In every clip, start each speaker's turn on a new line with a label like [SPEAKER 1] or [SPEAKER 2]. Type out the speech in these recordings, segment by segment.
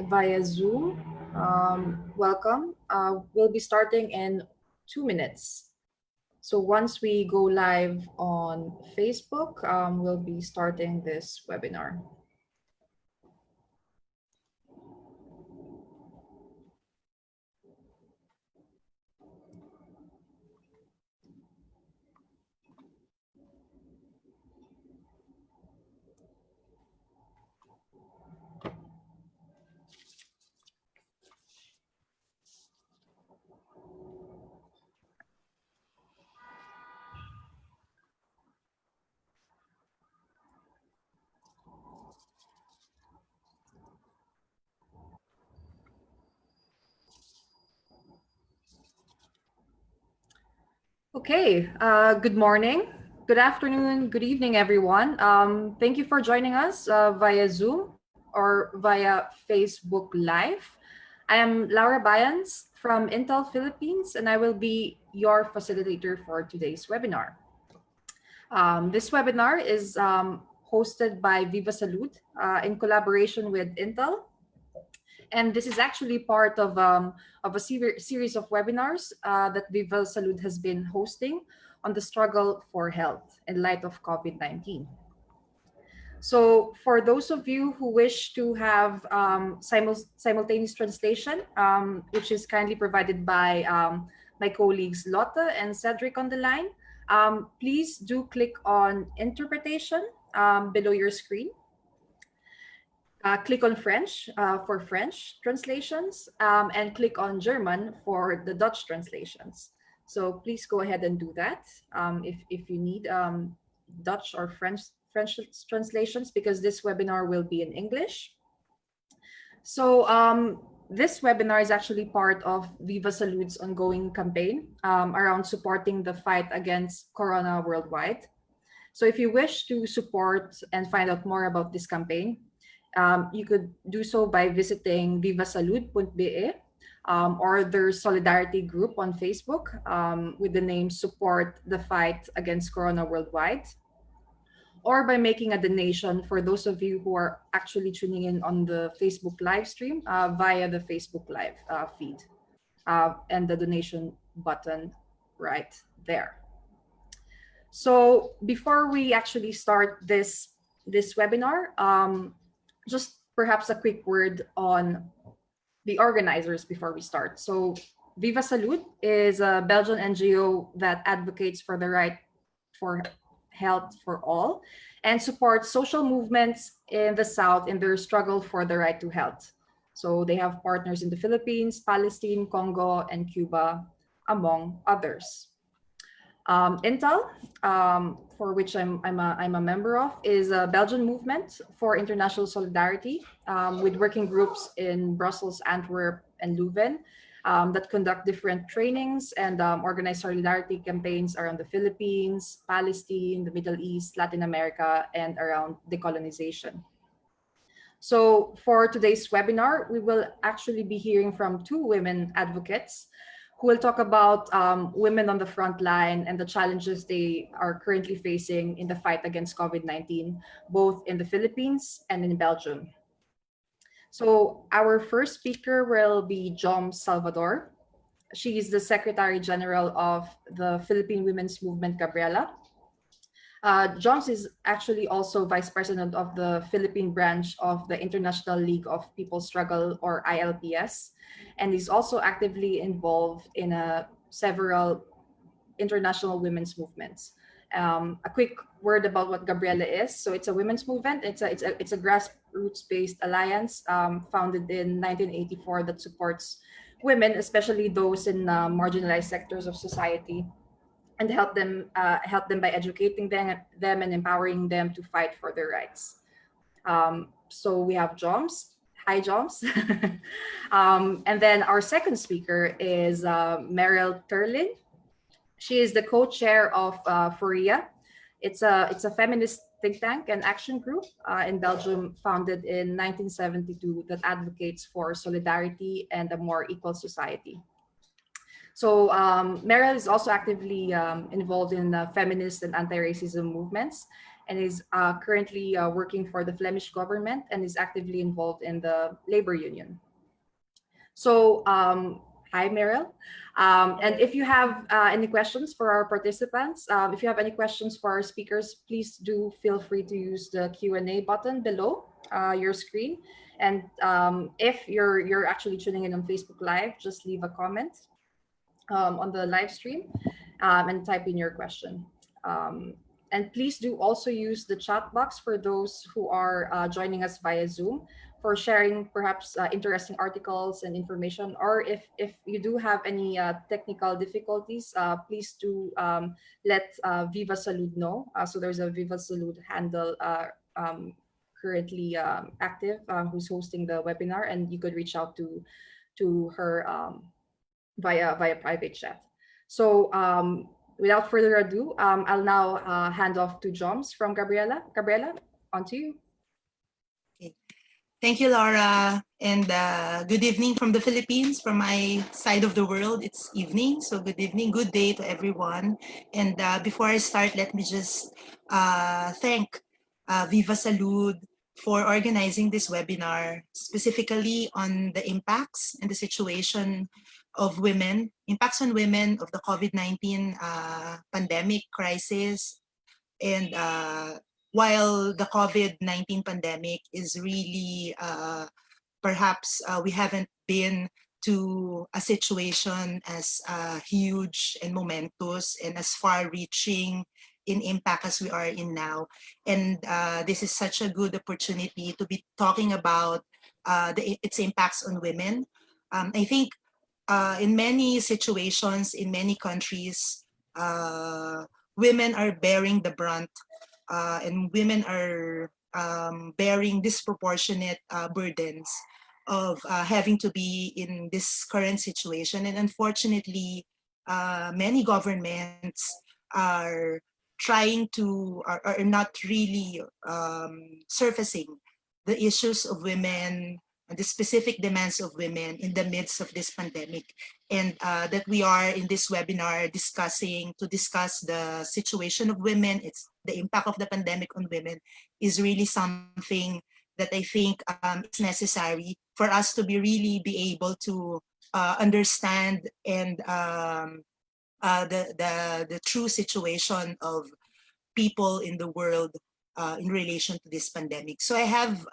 [SPEAKER 1] via Zoom. Welcome. We'll be starting in 2 minutes. So once we go live on Facebook, we'll be starting this webinar. Okay, good morning, good afternoon, good evening, everyone. Thank you for joining us via Zoom or via Facebook Live. I am Laura Bayans from INTAL Philippines, and I will be your facilitator for today's webinar. This webinar is hosted by Viva Salud in collaboration with INTAL. And this is actually part of a series of webinars that Viva Salud has been hosting on the struggle for health in light of COVID-19. So for those of you who wish to have simultaneous translation, which is kindly provided by my colleagues Lotte and Cedric on the line, please do click on interpretation below your screen. Click on French for French translations and click on German for the Dutch translations. So please go ahead and do that if you need Dutch or French translations, because this webinar will be in English. So this webinar is actually part of Viva Salud's ongoing campaign around supporting the fight against Corona worldwide. So if you wish to support and find out more about this campaign, you could do so by visiting vivasalud.be or their solidarity group on Facebook with the name Support the Fight Against Corona Worldwide, or by making a donation for those of you who are actually tuning in on the Facebook live stream via the Facebook Live feed and the donation button right there. So before we actually start this webinar, just perhaps a quick word on the organizers before we start. So Viva Salud is a Belgian NGO that advocates for the right for health for all and supports social movements in the South in their struggle for the right to health. So they have partners in the Philippines, Palestine, Congo, and Cuba, among others. INTAL, for which I'm a member of, is a Belgian movement for international solidarity with working groups in Brussels, Antwerp, and Leuven that conduct different trainings and organize solidarity campaigns around the Philippines, Palestine, the Middle East, Latin America, and around decolonization. So for today's webinar, we will actually be hearing from two women advocates who will talk about women on the front line and the challenges they are currently facing in the fight against COVID-19, both in the Philippines and in Belgium. So our first speaker will be Joms Salvador. She is the Secretary General of the Philippine Women's Movement, GABRIELA. Joms is actually also Vice President of the Philippine branch of the International League of People's Struggle, or ILPS, and is also actively involved in several international women's movements. A quick word about what GABRIELA is. So it's a women's movement. It's a grassroots-based alliance founded in 1984 that supports women, especially those in marginalized sectors of society, and help them by educating them and empowering them to fight for their rights. So we have Joms. Hi, Joms. And then our second speaker is Merel Terlien. She is the co-chair of Furia. It's a feminist think tank and action group in Belgium, founded in 1972, that advocates for solidarity and a more equal society. So Merel is also actively involved in feminist and anti-racism movements, and is currently working for the Flemish government and is actively involved in the labor union. So, hi, Merel. And if you have any questions for our participants, if you have any questions for our speakers, please do feel free to use the Q&A button below your screen. And if you're actually tuning in on Facebook Live, just leave a comment on the live stream and type in your question. And please do also use the chat box for those who are joining us via Zoom for sharing perhaps interesting articles and information. Or if you do have any technical difficulties, please do let Viva Salud know. So there's a Viva Salud handle currently active who's hosting the webinar, and you could reach out to her via private chat. So without further ado, I'll now hand off to Joms from Gabriela. Gabriela, on to you.
[SPEAKER 2] Okay. Thank you, Laura, and good evening from the Philippines. From my side of the world, it's evening, so good evening, good day to everyone. And before I start, let me just thank Viva Salud for organizing this webinar, specifically on the impacts and the situation of women, impacts on women of the COVID-19 pandemic crisis. And while the COVID-19 pandemic is really, perhaps we haven't been to a situation as huge and momentous and as far-reaching in impact as we are in now. And this is such a good opportunity to be talking about its impacts on women. I think in many situations, in many countries, women are bearing the brunt and women are bearing disproportionate burdens of having to be in this current situation. And unfortunately, many governments are trying to, are not really surfacing the issues of women and the specific demands of women in the midst of this pandemic. And that we are in this webinar to discuss the situation of women, it's the impact of the pandemic on women is really something that I think it's necessary for us to be able to understand and the true situation of people in the world in relation to this pandemic. So I have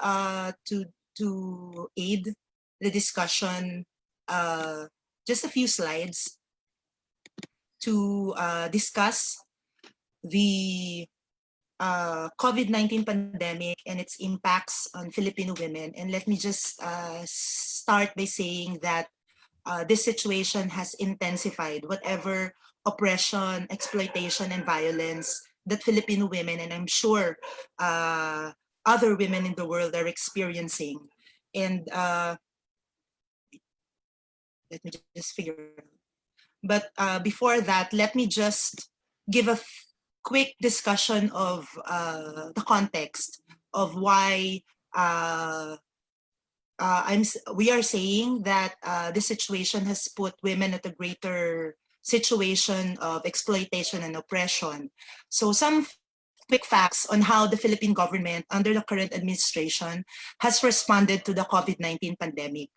[SPEAKER 2] to aid the discussion just a few slides to discuss the COVID-19 pandemic and its impacts on Filipino women. And let me just start by saying that this situation has intensified whatever oppression, exploitation, and violence that Filipino women, and I'm sure other women in the world are experiencing. And let me just figure it out. But before that, let me just give a quick discussion of the context of why we are saying that this situation has put women at a greater situation of exploitation and oppression. So some quick facts on how the Philippine government under the current administration has responded to the COVID-19 pandemic.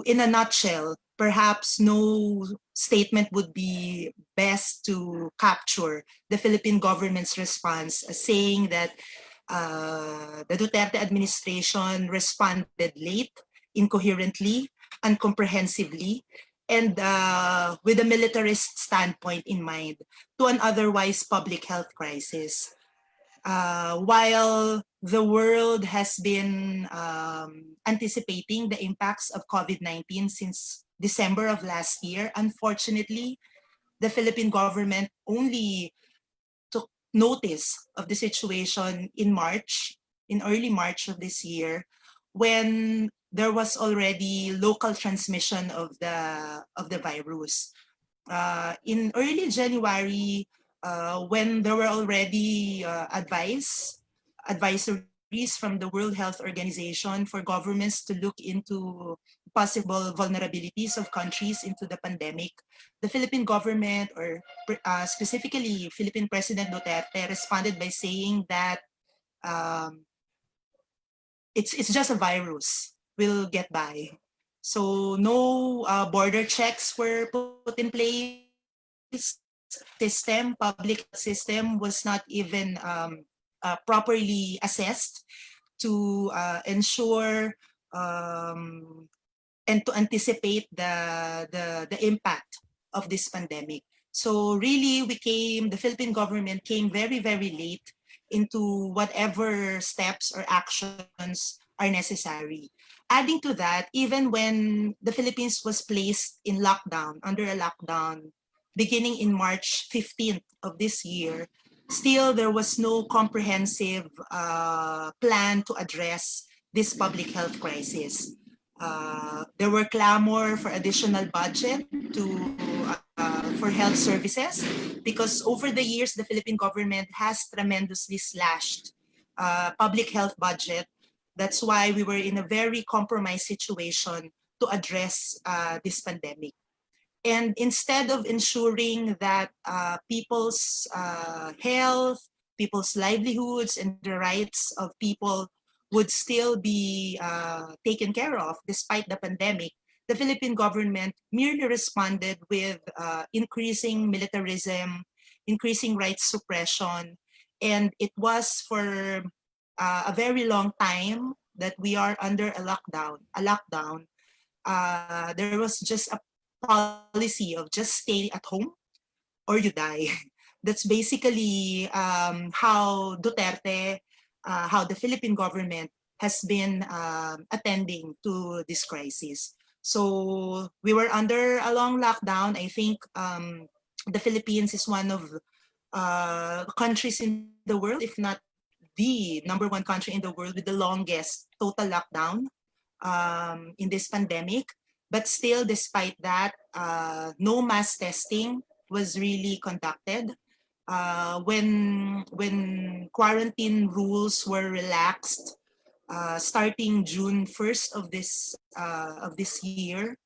[SPEAKER 2] In a nutshell, perhaps no statement would be best to capture the Philippine government's response, saying that the Duterte administration responded late, incoherently, incomprehensively, and with a militarist standpoint in mind to an otherwise public health crisis. While the world has been anticipating the impacts of COVID-19 since December of last year, unfortunately, the Philippine government only took notice of the situation in early March of this year, when there was already local transmission of the virus. In early January, when there were already advisories from the World Health Organization for governments to look into possible vulnerabilities of countries into the pandemic, the Philippine government, or specifically Philippine President Duterte, responded by saying that it's just a virus. We'll get by. So no border checks were put in place. Public system was not even properly assessed to ensure and to anticipate the impact of this pandemic. So really, the Philippine government came very, very late into whatever steps or actions are necessary. Adding to that, even when the Philippines was placed in lockdown, under a lockdown, beginning in March 15th of this year, still there was no comprehensive plan to address this public health crisis. There were clamor for additional budget for health services because over the years, the Philippine government has tremendously slashed public health budget. That's why we were in a very compromised situation to address this pandemic. And instead of ensuring that people's health, people's livelihoods, and the rights of people would still be taken care of despite the pandemic, the Philippine government merely responded with increasing militarism, increasing rights suppression, and it was for a very long time that we are under a lockdown. There was just a policy of just stay at home or you die. That's basically how Duterte, how the Philippine government has been attending to this crisis. So we were under a long lockdown. I think the Philippines is one of countries in the world, if not the #1 country in the world with the longest total lockdown in this pandemic. But still, despite that, no mass testing was really conducted. When quarantine rules were relaxed, starting June 1st of this year,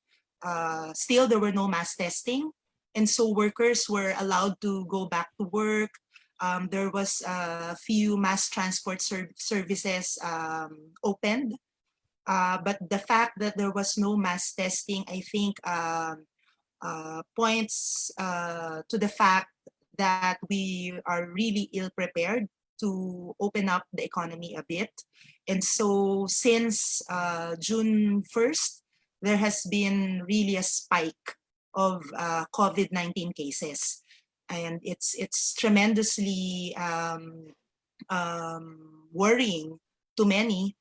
[SPEAKER 2] still there were no mass testing, and so workers were allowed to go back to work. There was a few mass transport services opened. But the fact that there was no mass testing, I think, points to the fact that we are really ill-prepared to open up the economy a bit. And so since June 1st, there has been really a spike of COVID-19 cases. And it's tremendously worrying to many.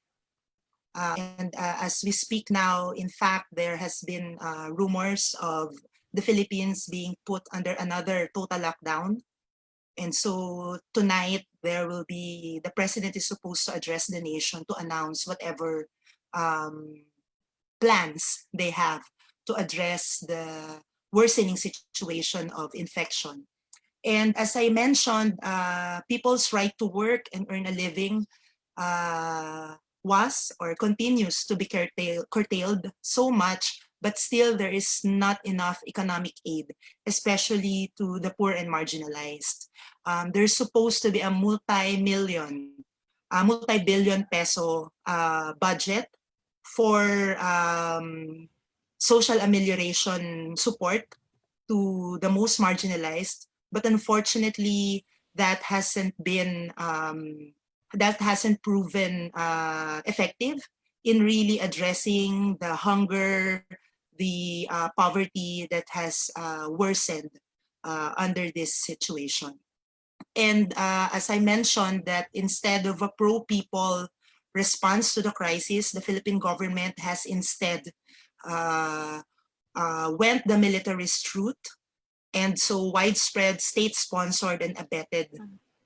[SPEAKER 2] As we speak now, in fact, there has been rumors of the Philippines being put under another total lockdown. And so tonight, the president is supposed to address the nation to announce whatever plans they have to address the worsening situation of infection. And as I mentioned, people's right to work and earn a living was or continues to be curtailed so much, but still there is not enough economic aid, especially to the poor and marginalized. There's supposed to be a multi-billion peso budget for social amelioration support to the most marginalized, but unfortunately that hasn't proven effective in really addressing the hunger, the poverty that has worsened under this situation. And as I mentioned, that instead of a pro-people response to the crisis, the Philippine government has instead went the militarist route, and so widespread state-sponsored and abetted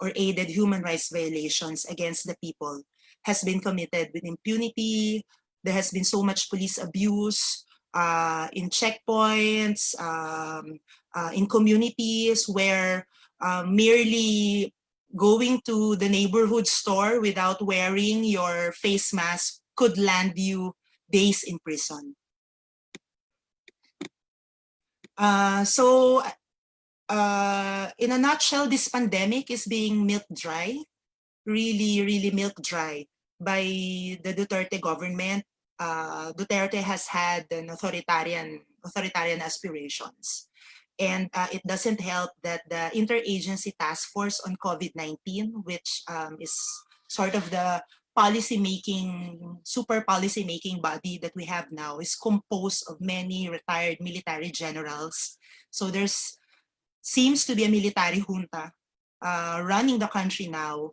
[SPEAKER 2] or aided human rights violations against the people has been committed with impunity. There has been so much police abuse in checkpoints, in communities where merely going to the neighborhood store without wearing your face mask could land you days in prison. So in a nutshell, this pandemic is being milked dry, really milked dry by the Duterte government. Duterte has had an authoritarian aspirations. And it doesn't help that the Interagency Task Force on COVID-19, which is sort of the super policy making body that we have now, is composed of many retired military generals. So there's seems to be a military junta running the country now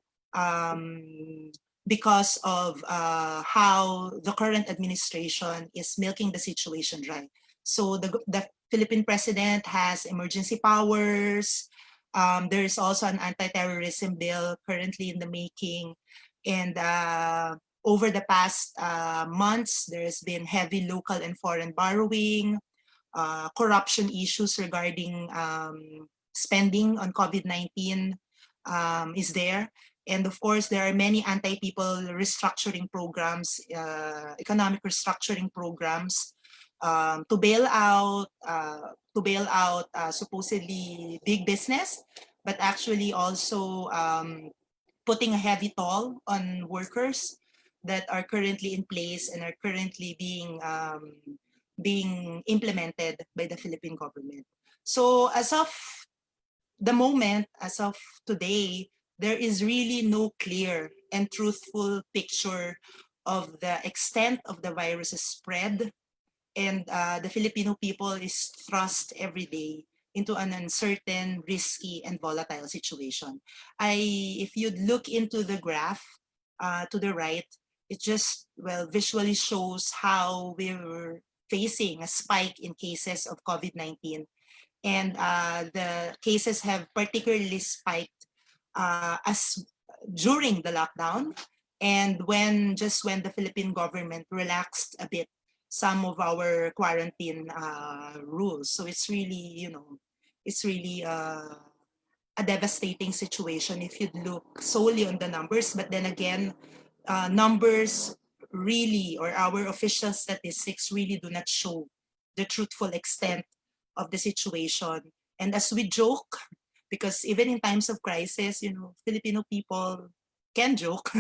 [SPEAKER 2] because of how the current administration is milking the situation dry. So the Philippine president has emergency powers. There is also an anti-terrorism bill currently in the making. And over the past months, there has been heavy local and foreign borrowing, corruption issues regarding spending on COVID-19 is there. And of course, there are many anti-people restructuring programs, economic restructuring programs to bail out supposedly big business, but actually also putting a heavy toll on workers that are currently in place and are currently being implemented by the Philippine government. So as of the moment, as of today, there is really no clear and truthful picture of the extent of the virus's spread, and the Filipino people is thrust every day into an uncertain, risky, and volatile situation. If you'd look into the graph to the right, it just, well, visually shows how we're facing a spike in cases of COVID-19. And the cases have particularly spiked as during the lockdown, and when the Philippine government relaxed a bit some of our quarantine rules. So it's really, it's really a devastating situation if you look solely on the numbers. But then again, numbers really, or our official statistics really do not show the truthful extent of the situation. And as we joke, because even in times of crisis, Filipino people can joke.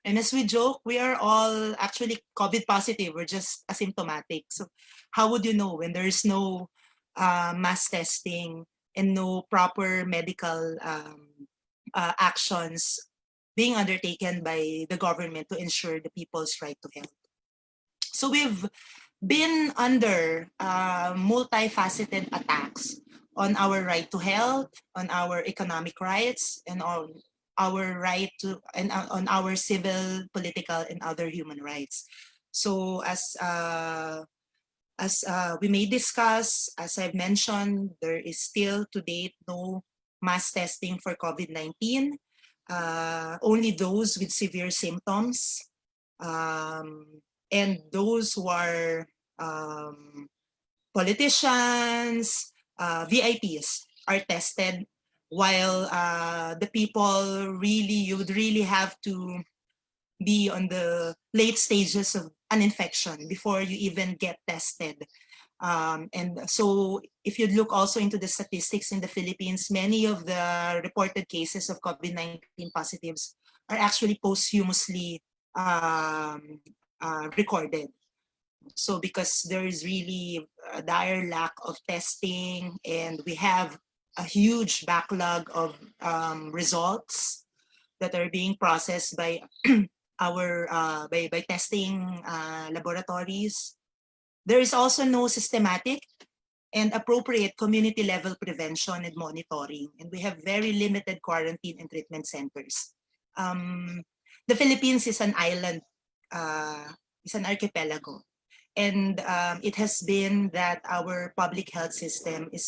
[SPEAKER 2] And as we joke, we are all actually COVID positive. We're just asymptomatic. So how would you know when there's no mass testing and no proper medical actions being undertaken by the government to ensure the people's right to health? So we've been under multifaceted attacks on our right to health, on our economic rights, and on our right to, and on our civil, political, and other human rights. So as we may discuss, as I've mentioned, there is still to date no mass testing for COVID-19. Only those with severe symptoms and those who are politicians, VIPs are tested, while the people you would really have to be on the late stages of an infection before you even get tested. And so if you look also into the statistics in the Philippines, many of the reported cases of COVID-19 positives are actually posthumously recorded. So because there is really a dire lack of testing, and we have a huge backlog of results that are being processed by our by testing laboratories. There is also no systematic and appropriate community level prevention and monitoring, and we have very limited quarantine and treatment centers. The Philippines is an island, is an archipelago, and it has been that our public health system is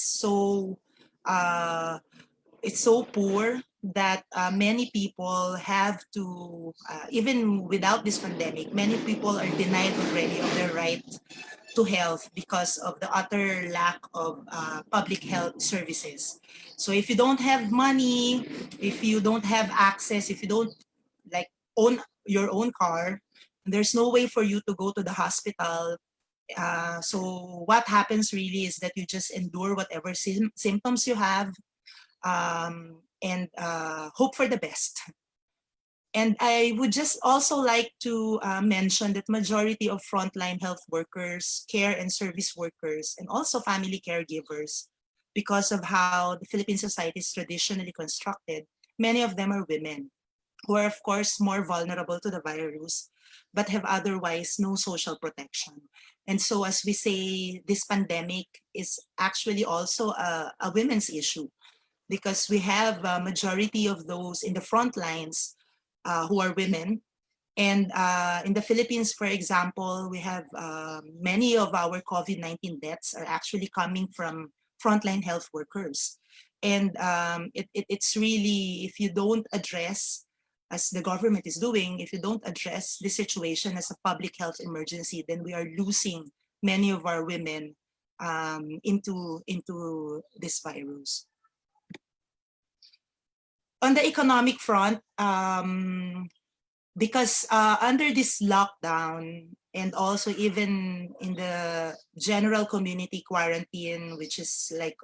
[SPEAKER 2] it's so poor that many people have to, even without this pandemic, many people are denied already of their right to health because of the utter lack of public health services. So if you don't have money, if you don't have access, if you don't like own your own car, there's no way for you to go to the hospital. So what happens really is that you just endure whatever symptoms you have, and hope for the best. And I would just also like to mention that majority of frontline health workers, care and service workers, and also family caregivers, because of how the Philippine society is traditionally constructed, many of them are women who are of course more vulnerable to the virus, but have otherwise no social protection. And so as we say, this pandemic is actually also a women's issue, because we have a majority of those in the front lines who are women. And in the Philippines, for example, we have many of our COVID-19 deaths are actually coming from frontline health workers. And it's really, if you don't address, as the government is doing, if you don't address the situation as a public health emergency, then we are losing many of our women into this virus. On the economic front, because under this lockdown, and also even in the general community quarantine, which is like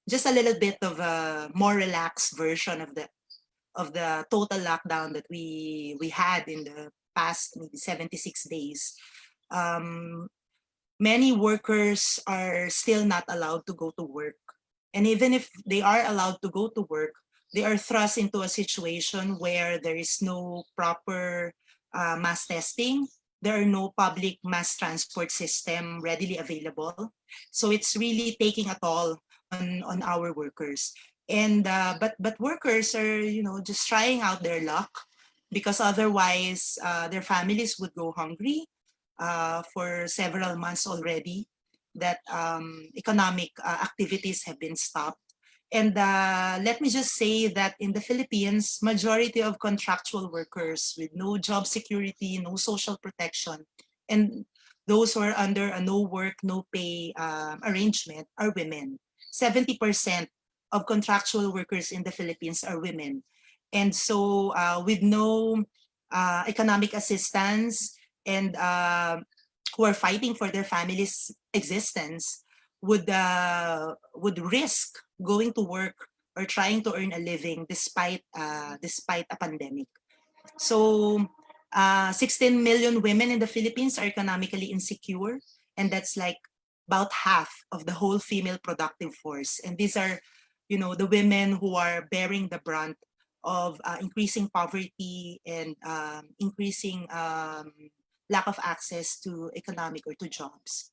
[SPEAKER 2] just a little bit of a more relaxed version of the total lockdown that we had in the past maybe 76 days, many workers are still not allowed to go to work. And even if they are allowed to go to work, they are thrust into a situation where there is no proper mass testing. There are no public mass transport system readily available. So it's really taking a toll on our workers. And but workers are, you know, just trying out their luck, because otherwise their families would go hungry for several months already, that economic activities have been stopped. And let me just say that in the Philippines, majority of contractual workers with no job security, no social protection, and those who are under a no work, no pay arrangement are women. 70% of contractual workers in the Philippines are women. And so with no economic assistance, and who are fighting for their family's existence, would risk going to work or trying to earn a living despite a pandemic. So 16 million women in the Philippines are economically insecure, and that's like about half of the whole female productive force. And these are, you know, the women who are bearing the brunt of increasing poverty and increasing lack of access to economic or to jobs.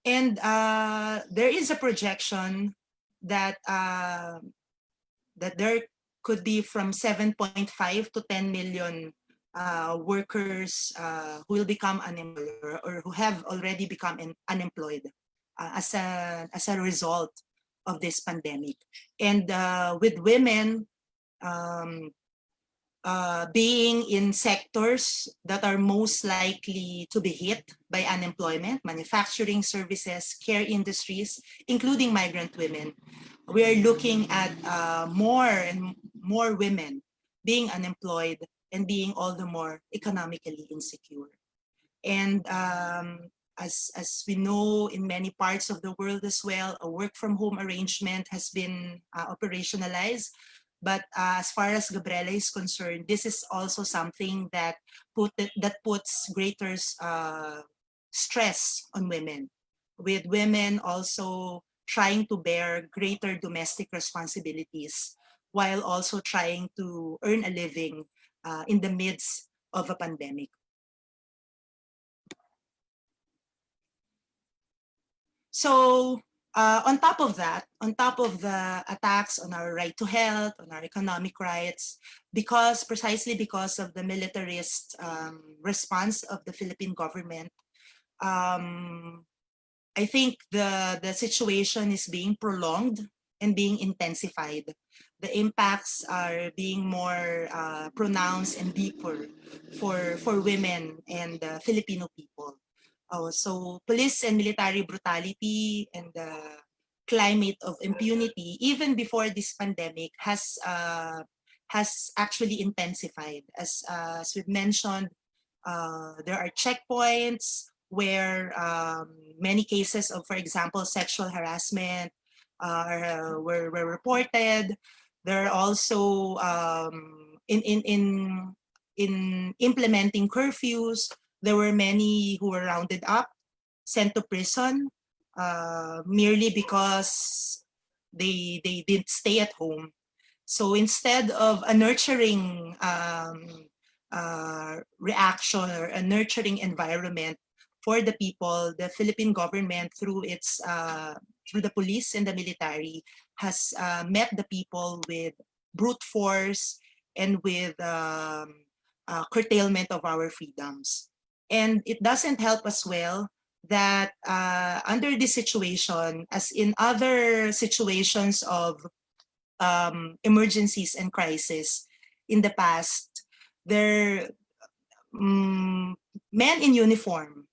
[SPEAKER 2] And there is a projection that that there could be from 7.5 to 10 million workers who will become unemployed, or who have already become unemployed as a result of this pandemic. And with women being in sectors that are most likely to be hit by unemployment, manufacturing, services, care industries, including migrant women, we are looking at more and more women being unemployed and being all the more economically insecure. And as we know, in many parts of the world as well, a work from home arrangement has been operationalized. But as far as GABRIELA is concerned, this is also something that puts greater stress on women, with women also trying to bear greater domestic responsibilities while also trying to earn a living in the midst of a pandemic. So on top of that, on top of the attacks on our right to health, on our economic rights, precisely because of the militarist response of the Philippine government, I think the situation is being prolonged and being intensified. The impacts are being more pronounced and deeper for women and Filipino people. Oh, so police and military brutality and the climate of impunity, even before this pandemic, has actually intensified. As we've mentioned, there are checkpoints where many cases of, for example, sexual harassment were reported. There are also in implementing curfews, there were many who were rounded up, sent to prison merely because they didn't stay at home. So instead of a nurturing reaction or a nurturing environment for the people, the Philippine government, through the police and the military, has met the people with brute force and with curtailment of our freedoms. And it doesn't help as well that under this situation, as in other situations of emergencies and crisis in the past, there men in uniform,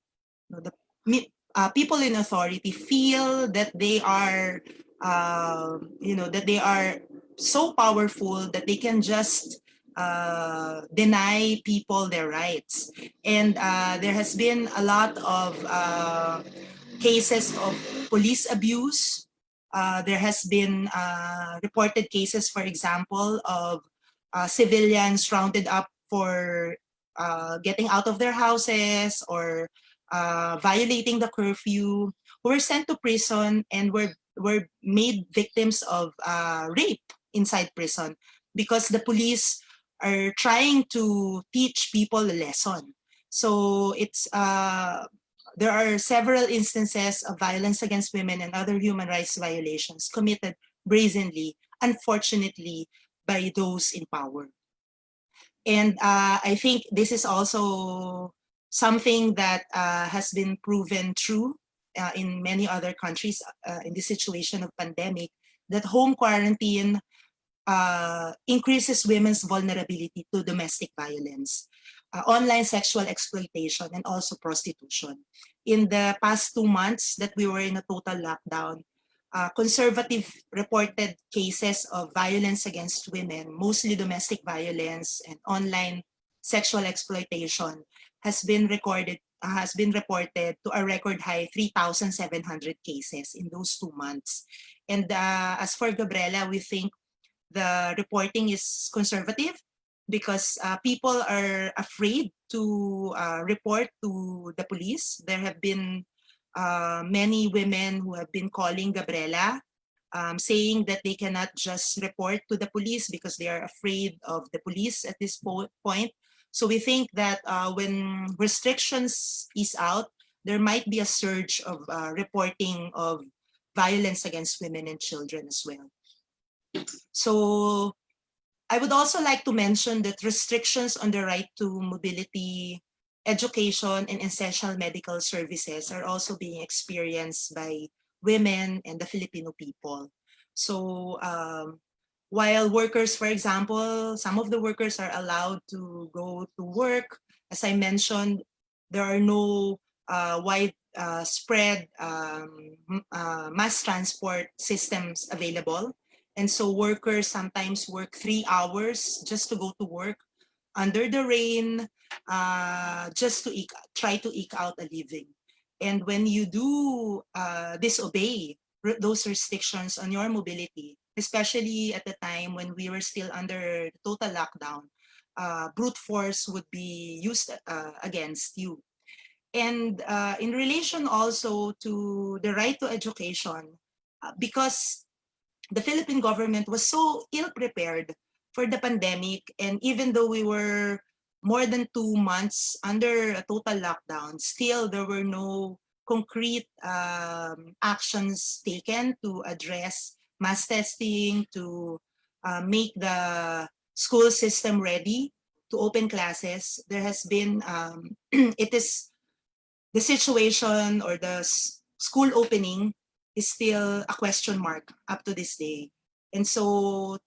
[SPEAKER 2] people in authority feel that they are, that they are so powerful that they can just deny people their rights. And there has been a lot of cases of police abuse. There has been reported cases, for example, of civilians rounded up for getting out of their houses or violating the curfew, who were sent to prison and were made victims of rape inside prison because the police are trying to teach people a lesson. So there are several instances of violence against women and other human rights violations committed brazenly, unfortunately, by those in power. And I think this is also something that has been proven true in many other countries in this situation of pandemic, that home quarantine increases women's vulnerability to domestic violence, online sexual exploitation, and also prostitution. In the past 2 months that we were in a total lockdown, conservative reported cases of violence against women, mostly domestic violence and online sexual exploitation, has been reported to a record high 3,700 cases in those 2 months. And as for GABRIELA, we think the reporting is conservative because people are afraid to report to the police. There have been many women who have been calling GABRIELA, saying that they cannot just report to the police because they are afraid of the police at this point. So we think that when restrictions ease out, there might be a surge of reporting of violence against women and children as well. So I would also like to mention that restrictions on the right to mobility, education, and essential medical services are also being experienced by women and the Filipino people. So while workers, for example, some of the workers are allowed to go to work, as I mentioned, there are no widespread mass transport systems available. And so workers sometimes work 3 hours just to go to work under the rain, just to try to eke out a living. And when you do disobey those restrictions on your mobility, especially at the time when we were still under total lockdown, brute force would be used against you. And in relation also to the right to education, because the Philippine government was so ill-prepared for the pandemic, and even though we were more than 2 months under a total lockdown, still there were no concrete actions taken to address mass testing, to make the school system ready to open classes. There has been, the situation or the school opening is still a question mark up to this day. And so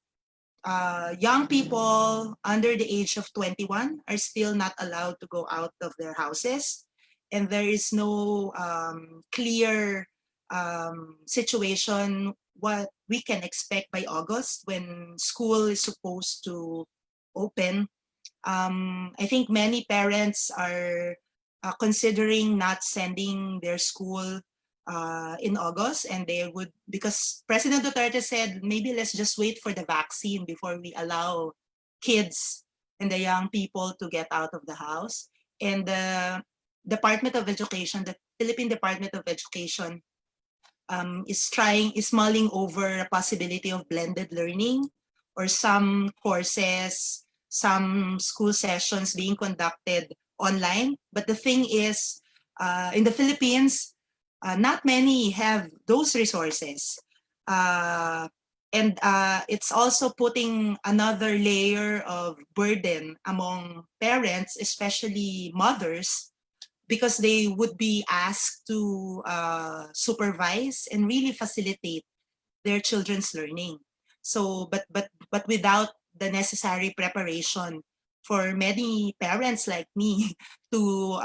[SPEAKER 2] young people under the age of 21 are still not allowed to go out of their houses. and there is no clear situation what we can expect by August when school is supposed to open. I think many parents are considering not sending their school in August, and they would, because President Duterte said, maybe let's just wait for the vaccine before we allow kids and the young people to get out of the house. And the Department of Education, the Philippine Department of Education, is mulling over a possibility of blended learning, or some courses, some school sessions being conducted online. But the thing is, in the Philippines, not many have those resources. And it's also putting another layer of burden among parents, especially mothers, because they would be asked to supervise and really facilitate their children's learning. So, but without the necessary preparation for many parents like me to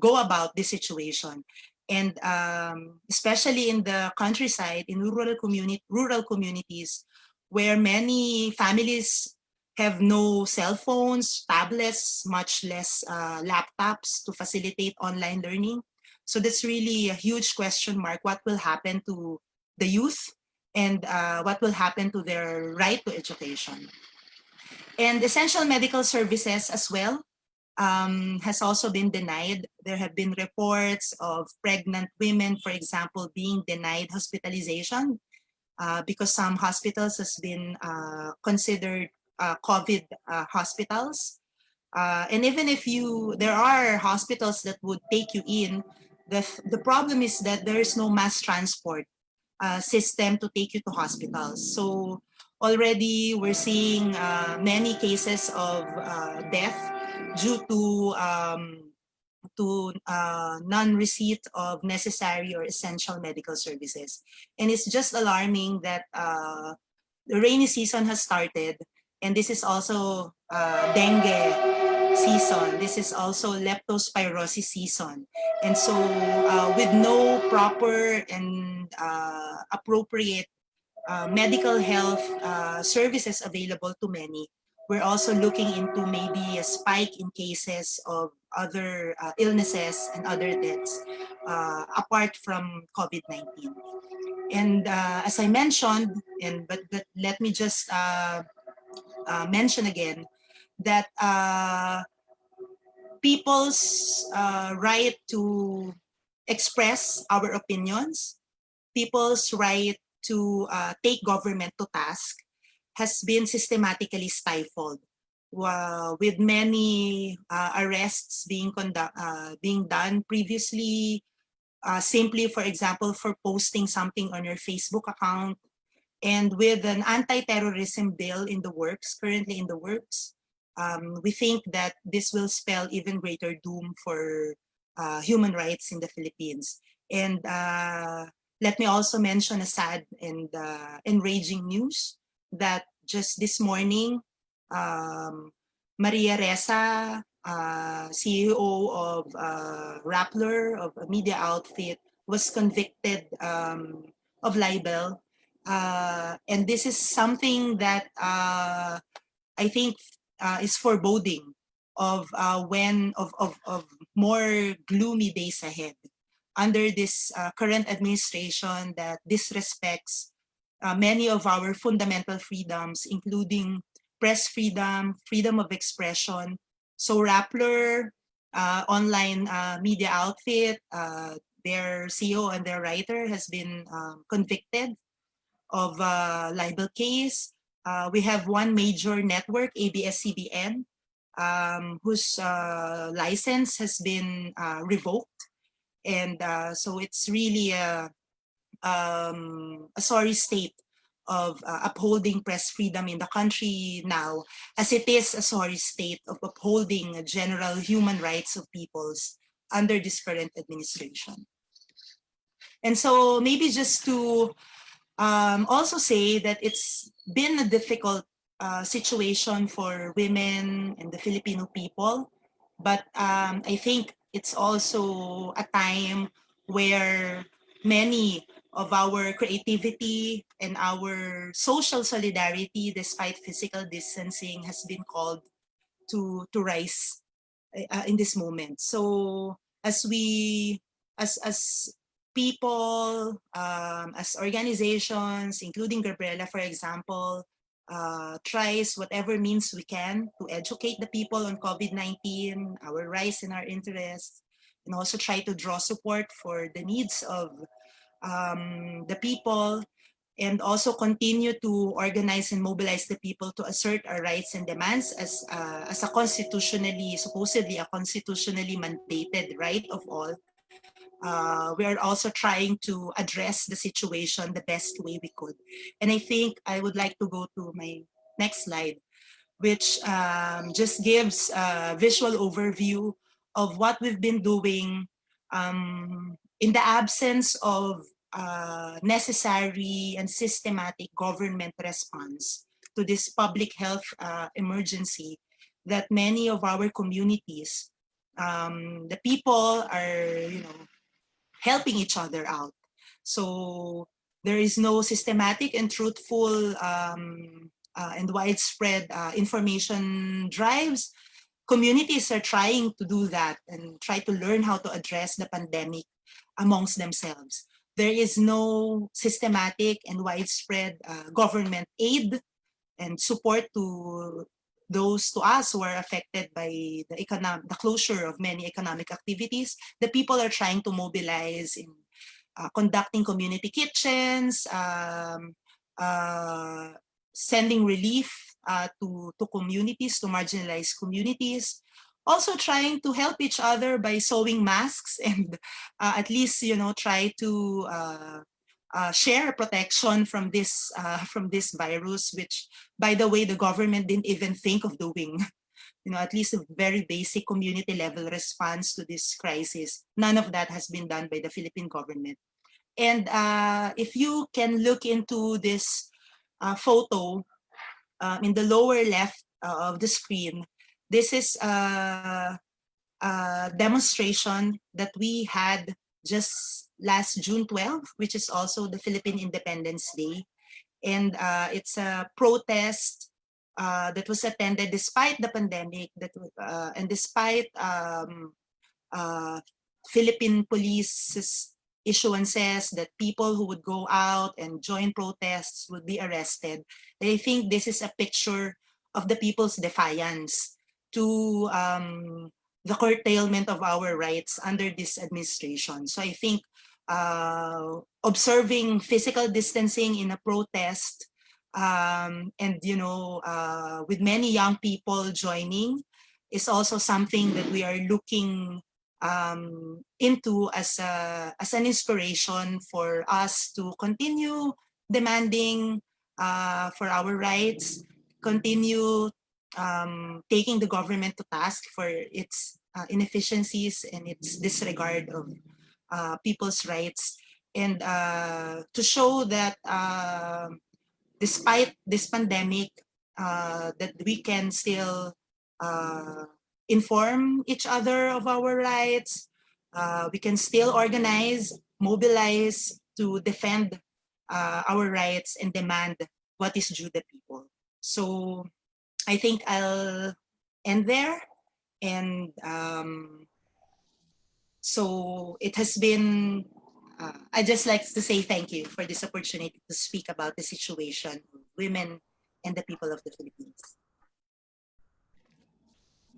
[SPEAKER 2] go about this situation. And especially in the countryside, in rural communities, where many families have no cell phones, tablets, much less laptops to facilitate online learning. So that's really a huge question mark. What will happen to the youth, and what will happen to their right to education? And essential medical services as well has also been denied. There have been reports of pregnant women, for example, being denied hospitalization because some hospitals has been considered COVID hospitals. And even if there are hospitals that would take you in, the problem is that there is no mass transport system to take you to hospitals. So already we're seeing many cases of death due to non-receipt of necessary or essential medical services. And it's just alarming that the rainy season has started, and this is also dengue season. This is also leptospirosis season. And so with no proper and appropriate medical health services available to many, we're also looking into maybe a spike in cases of other illnesses and other deaths apart from COVID-19. And as I mentioned, but let me just mention again that people's right to express our opinions, people's right to take government to task has been systematically stifled, with many arrests being done previously, simply, for example, for posting something on your Facebook account. And with an anti-terrorism bill in the works, currently in the works, we think that this will spell even greater doom for human rights in the Philippines. And let me also mention a sad and enraging news that just this morning, Maria Ressa, CEO of Rappler, of a media outfit, was convicted of libel. And this is something that I think is foreboding of more gloomy days ahead under this current administration that disrespects many of our fundamental freedoms, including press freedom, freedom of expression. So Rappler, online media outfit, their CEO and their writer has been convicted of libel case. We have one major network, ABS-CBN, whose license has been revoked. And so it's really a sorry state of upholding press freedom in the country now, as it is a sorry state of upholding general human rights of peoples under this current administration. And so maybe just to also say that it's been a difficult situation for women and the Filipino people, but I think it's also a time where many of our creativity and our social solidarity, despite physical distancing, has been called to rise in this moment. So as we, as people, as organizations, including GABRIELA, for example, tries whatever means we can to educate the people on COVID-19, our rights and our interests, and also try to draw support for the needs of the people, and also continue to organize and mobilize the people to assert our rights and demands as a constitutionally, supposedly a constitutionally mandated right of all. We are also trying to address the situation the best way we could. And I think I would like to go to my next slide, which just gives a visual overview of what we've been doing in the absence of necessary and systematic government response to this public health emergency that many of our communities, the people are, helping each other out. So there is no systematic and truthful and widespread information drives. Communities are trying to do that and try to learn how to address the pandemic amongst themselves. There is no systematic and widespread government aid and support to those, to us who are affected by the closure of many economic activities. The people are trying to mobilize in conducting community kitchens, sending relief to communities, to marginalized communities. Also trying to help each other by sewing masks and at least, try to share protection from this virus, which, by the way, the government didn't even think of doing. At least a very basic community level response to this crisis. None of that has been done by the Philippine government. And if you can look into this photo in the lower left of the screen, this is a demonstration that we had just last June 12, which is also the Philippine Independence Day. And it's a protest that was attended despite the pandemic, and despite Philippine police's issuances that people who would go out and join protests would be arrested. I think this is a picture of the people's defiance to the curtailment of our rights under this administration. So I think observing physical distancing in a protest and with many young people joining is also something that we are looking into as an inspiration for us to continue demanding for our rights, continue taking the government to task for its inefficiencies and its disregard of people's rights, and to show that despite this pandemic, that we can still inform each other of our rights. We can still organize, mobilize to defend our rights and demand what is due the people. So I think I'll end there. And so it has been, I'd just like to say thank you for this opportunity to speak about the situation of women and the people of the Philippines.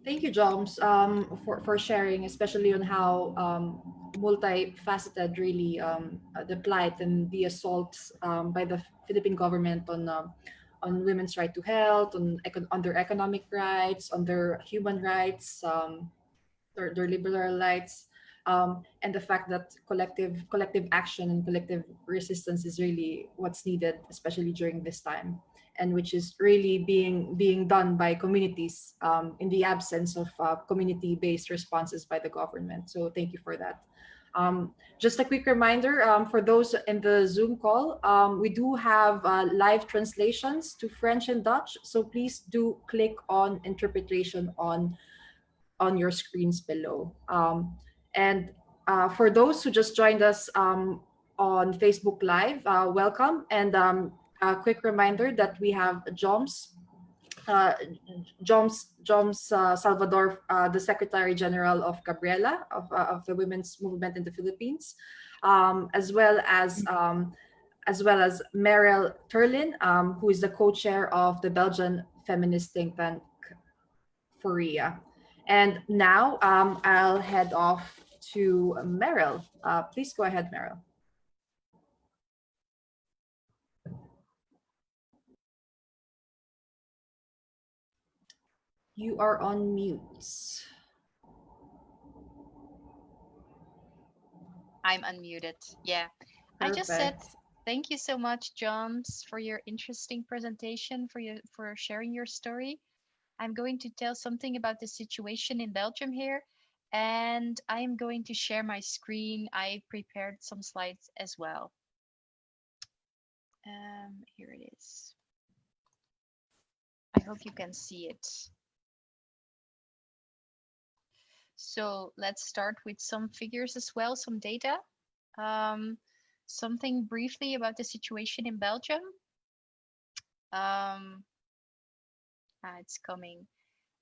[SPEAKER 1] Thank you, Joms, for sharing, especially on how multifaceted really the plight and the assaults by the Philippine government on women's right to health, on their economic rights, on their human rights, their liberal rights, and the fact that collective action and collective resistance is really what's needed, especially during this time, and which is really being done by communities in the absence of community-based responses by the government. So thank you for that. Just a quick reminder for those in the Zoom call, we do have live translations to French and Dutch. So please do click on interpretation on on your screens below. And for those who just joined us on Facebook Live, welcome. And a quick reminder that we have uh, Joms Salvador, the Secretary General of GABRIELA, of the women's movement in the Philippines, as well as Merel Terlien, who is the co-chair of the Belgian feminist think tank Furia. And now I'll head off to Merel. Please go ahead, Merel. You are on mute.
[SPEAKER 3] I'm unmuted. Yeah.
[SPEAKER 1] Perfect.
[SPEAKER 3] I just said thank you so much, Joms, for your interesting presentation, for sharing your story. I'm going to tell something about the situation in Belgium here, and I'm going to share my screen. I prepared some slides as well. Here it is. I hope you can see it. So let's start with some figures as well, some data. Something briefly about the situation in Belgium. It's coming.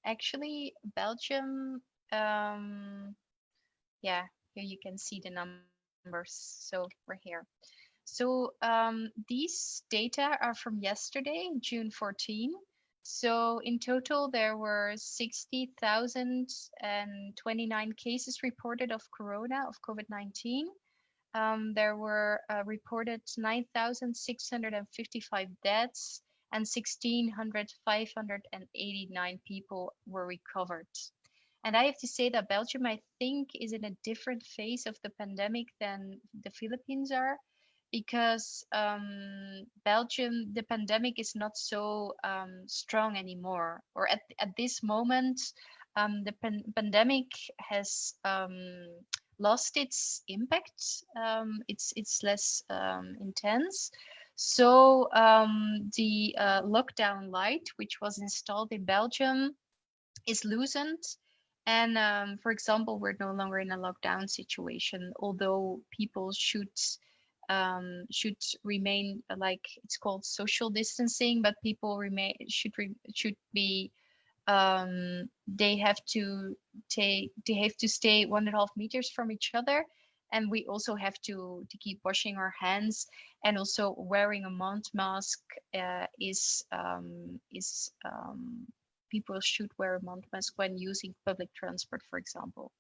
[SPEAKER 3] Actually, Belgium, yeah, here you can see the numbers. So we're here. So these data are from yesterday, June 14. So in total, there were 60,029 cases reported of corona, of COVID-19. There were reported 9,655 deaths and 1,589 people were recovered. And I have to say that Belgium, I think, is in a different phase of the pandemic than the Philippines are, because Belgium, the pandemic is not so strong anymore, or at this moment, the pandemic has lost its impact. It's less intense. So the lockdown light, which was installed in Belgium, is loosened. And for example, we're no longer in a lockdown situation, although people should remain, like it's called social distancing, but people should be they have to stay 1.5 meters from each other, and we also have to keep washing our hands, and also wearing a mouth mask people should wear a mouth mask when using public transport, for example.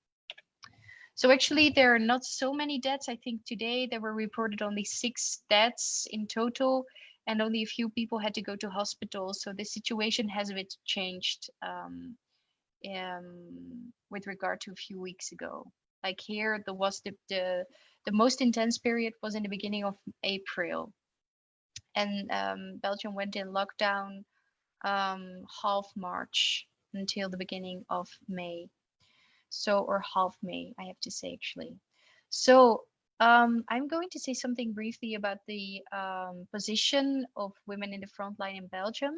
[SPEAKER 3] So actually there are not so many deaths. I think today there were reported only 6 deaths in total, and only a few people had to go to hospital. So the situation has a bit changed with regard to a few weeks ago. Like here, there was the most intense period was in the beginning of April, and Belgium went in lockdown half March until the beginning of May. So, or half May, I have to say actually. So I'm going to say something briefly about the position of women in the front line in Belgium.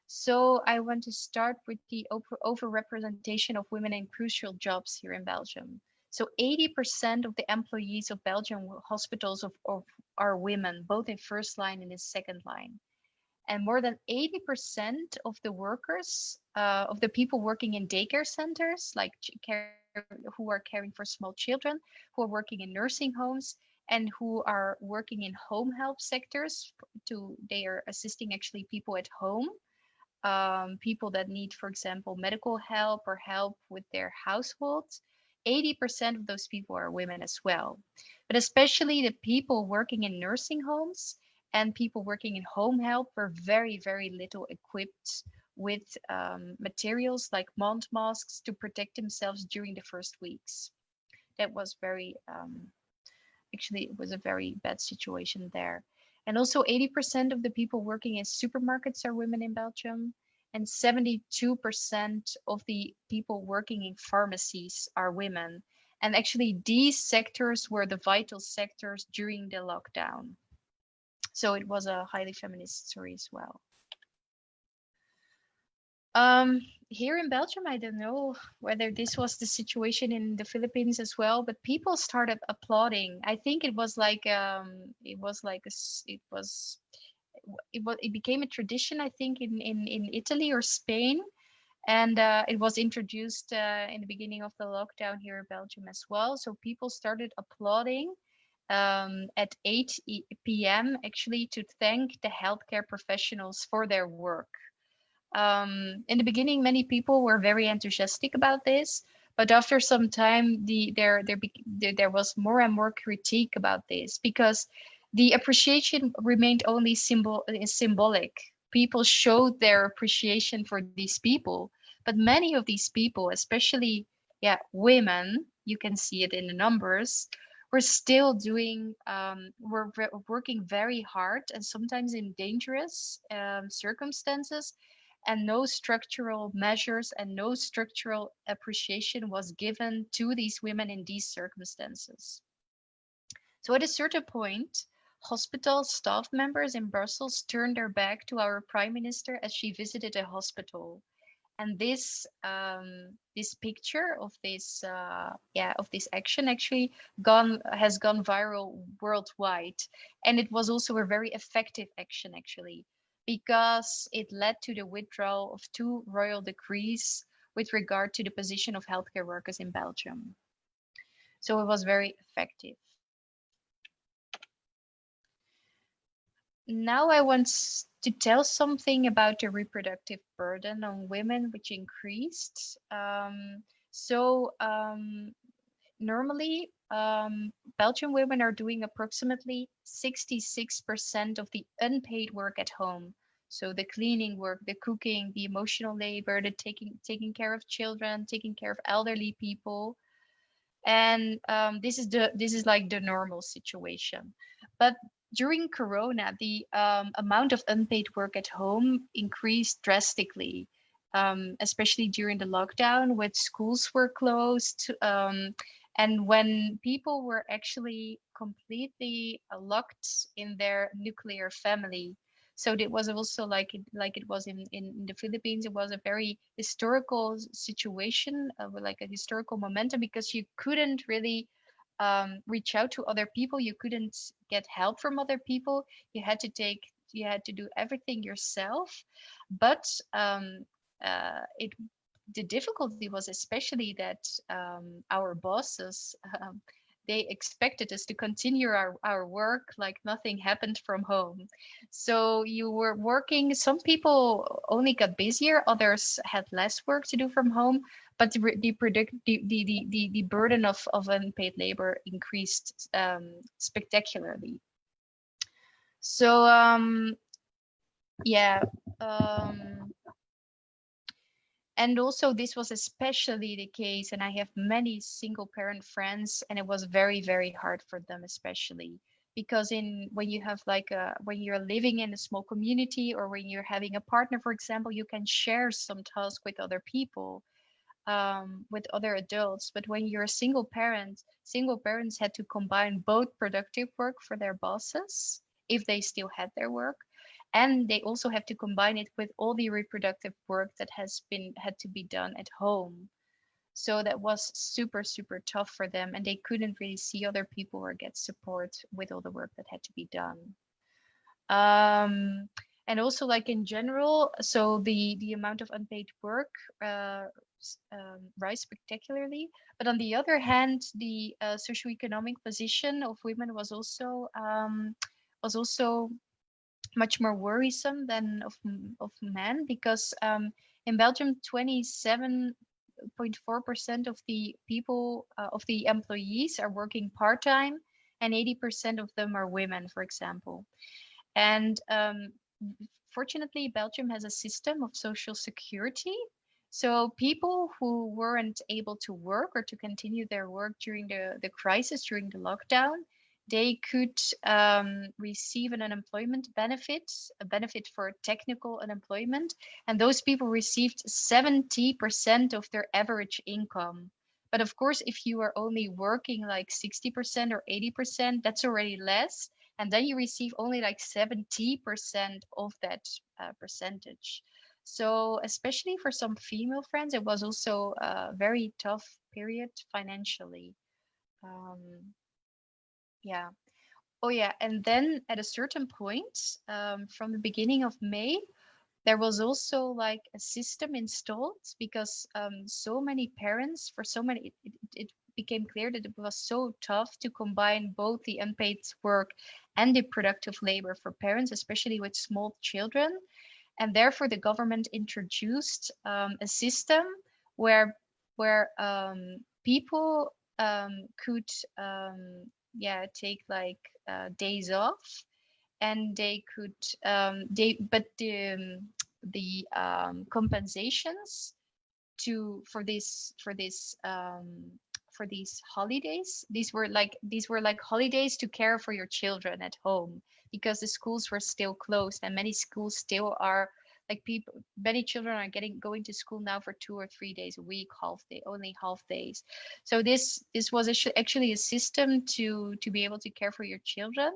[SPEAKER 3] So I want to start with the overrepresentation of women in crucial jobs here in Belgium. So 80% of the employees of Belgian hospitals are women, both in first line and in second line. And more than 80% of the workers, of the people working in daycare centers, like who are caring for small children, who are working in nursing homes, and who are working in home help sectors, they are assisting actually people at home, people that need, for example, medical help or help with their households. 80% of those people are women as well. But especially the people working in nursing homes and people working in home help were very, very little equipped with materials like mouth masks to protect themselves during the first weeks. That was very, actually, it was a very bad situation there. And also 80% of the people working in supermarkets are women in Belgium, and 72% of the people working in pharmacies are women. And actually these sectors were the vital sectors during the lockdown. So it was a highly feminist story as well. here in Belgium, I don't know whether this was the situation in the Philippines as well, but people started applauding. I think it was like it became a tradition, I think, in Italy or Spain, and it was introduced in the beginning of the lockdown here in Belgium as well. So people started applauding at 8 p.m. actually to thank the healthcare professionals for their work. In the beginning, many people were very enthusiastic about this, but after some time, there was more and more critique about this because the appreciation remained only symbolic. People showed their appreciation for these people, but many of these people, especially women, you can see it in the numbers, were still working very hard and sometimes in dangerous circumstances, and no structural measures and no structural appreciation was given to these women in these circumstances. So at a certain point, hospital staff members in Brussels turned their back to our prime minister as she visited a hospital. And this picture of this action actually has gone viral worldwide, and it was also a very effective action actually, because it led to the withdrawal of 2 royal decrees with regard to the position of healthcare workers in Belgium. So it was very effective. Now I want to tell something about the reproductive burden on women, which increased. Normally, Belgian women are doing approximately 66% of the unpaid work at home. So the cleaning work, the cooking, the emotional labor, the taking care of children, taking care of elderly people. And this is like the normal situation. But during Corona, the amount of unpaid work at home increased drastically, especially during the lockdown when schools were closed, and when people were actually completely locked in their nuclear family. So it was also like it was in the Philippines. It was a very historical situation, with like a historical momentum, because you couldn't really reach out to other people. You couldn't get help from other people. You had to do everything yourself. But the difficulty was especially that our bosses, they expected us to continue our work like nothing happened from home. So you were working, some people only got busier, others had less work to do from home, but the burden of unpaid labor increased spectacularly. So and also this was especially the case, and I have many single parent friends, and it was very, very hard for them, especially because when you have when you're living in a small community, or when you're having a partner, for example, you can share some tasks with other people, with other adults. But when you're a single parents had to combine both productive work for their bosses, if they still had their work, and they also have to combine it with all the reproductive work that had to be done at home. So that was super, super tough for them, and they couldn't really see other people or get support with all the work that had to be done. And also, like in general, so the amount of unpaid work rise spectacularly. But on the other hand, the socioeconomic position of women was also much more worrisome than of men, because in Belgium, 27.4% of the people of the employees are working part-time, and 80% of them are women, for example. And fortunately, Belgium has a system of social security. So people who weren't able to work or to continue their work during the crisis, during the lockdown, they could receive an unemployment benefit, a benefit for technical unemployment. And those people received 70% of their average income. But of course, if you are only working like 60% or 80%, that's already less. And then you receive only like 70% of that percentage. So especially for some female friends, it was also a very tough period financially. Yeah. Oh yeah, and then at a certain point, from the beginning of May, there was also like a system installed because so many parents, for so many, it became clear that it was so tough to combine both the unpaid work and the productive labor for parents, especially with small children. And therefore, the government introduced a system where people could take like days off, and they could the compensations to for these holidays, these were like holidays to care for your children at home, because the schools were still closed, and many schools still are like people many children are going to school now for 2 or 3 days a week, only half days. So this was actually a system to be able to care for your children,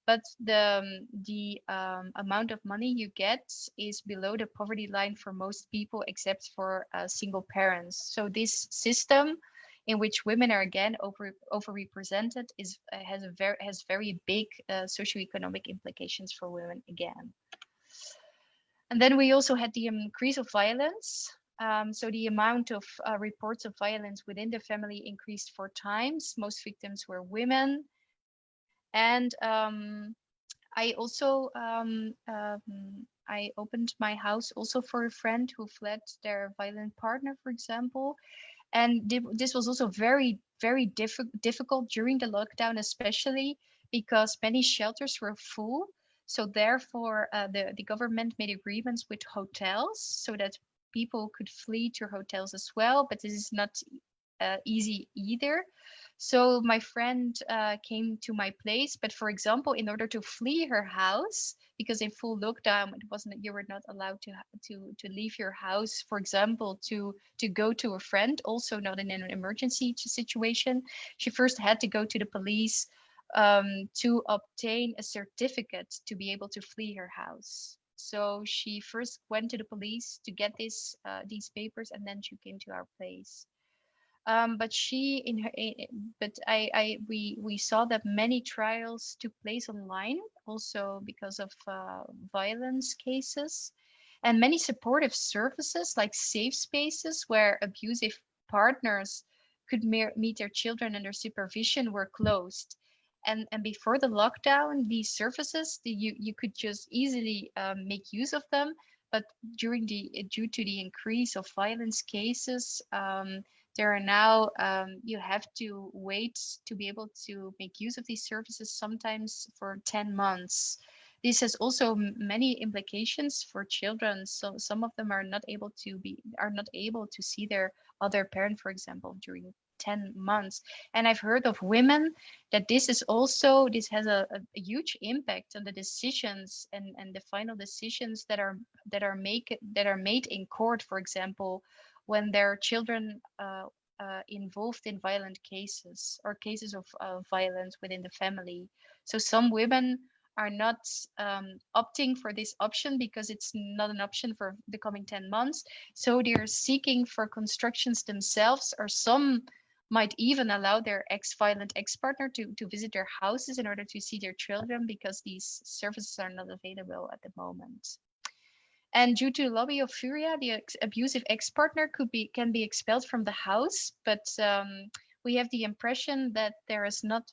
[SPEAKER 3] but the amount of money you get is below the poverty line for most people, except for single parents. So this system, in which women are again overrepresented, has very big socioeconomic implications for women again. And then we also had the increase of violence. So the amount of reports of violence within the family increased 4 times. Most victims were women. And I also I opened my house also for a friend who fled their violent partner, for example. And this was also very, very difficult during the lockdown, especially because many shelters were full. So therefore, the government made agreements with hotels so that people could flee to hotels as well. But this is not easy either. So my friend came to my place, but for example, in order to flee her house, because in full lockdown, you were not allowed to leave your house, for example, to go to a friend, also not in an emergency situation. She first had to go to the police to obtain a certificate to be able to flee her house. So she first went to the police to get these papers, and then she came to our place. But we saw that many trials took place online, also because of violence cases, and many supportive services like safe spaces where abusive partners could meet their children under supervision were closed. And before the lockdown, these services, you could just easily make use of them. But due to the increase of violence cases, there are now you have to wait to be able to make use of these services, sometimes for 10 months. This has also many implications for children. So some of them are not able to see their other parent, for example, during 10 months. And I've heard of women that this has a huge impact on the decisions and the final decisions that are made in court, for example, when there are children involved in violent cases or cases of violence within the family. So some women are not opting for this option because it's not an option for the coming 10 months. So they're seeking for constructions themselves, or some might even allow their violent ex-partner to visit their houses in order to see their children, because these services are not available at the moment. And due to the lobby of Furia, the abusive ex-partner can be expelled from the house. But we have the impression that there is not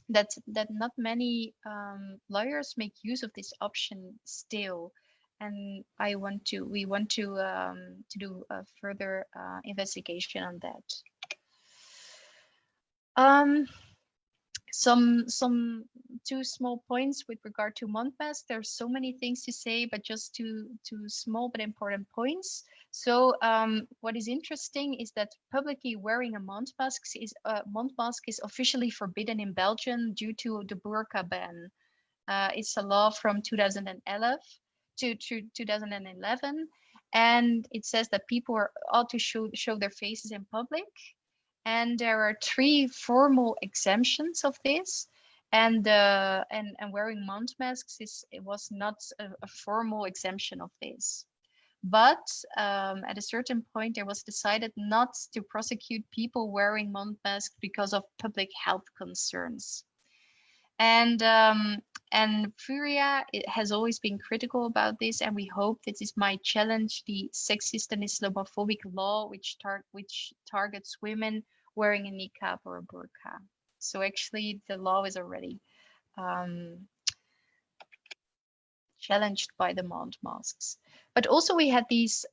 [SPEAKER 3] that not many lawyers make use of this option still. And we want to do a further investigation on that. Some two small points with regard to Montmas. There's so many things to say, but just two small but important points. So what is interesting is that publicly wearing a Mont mask is officially forbidden in Belgium due to the burqa ban. It's a law from 2011 to 2011, and it says that people ought to show their faces in public. And there are 3 formal exemptions of this, and wearing mouth masks was not a formal exemption of this. But at a certain point, there was decided not to prosecute people wearing mouth masks because of public health concerns. And Furia has always been critical about this, and we hope that this might challenge the sexist and Islamophobic law, which targets women wearing a niqab or a burqa. So actually, the law is already challenged by the mouth masks. But also we had these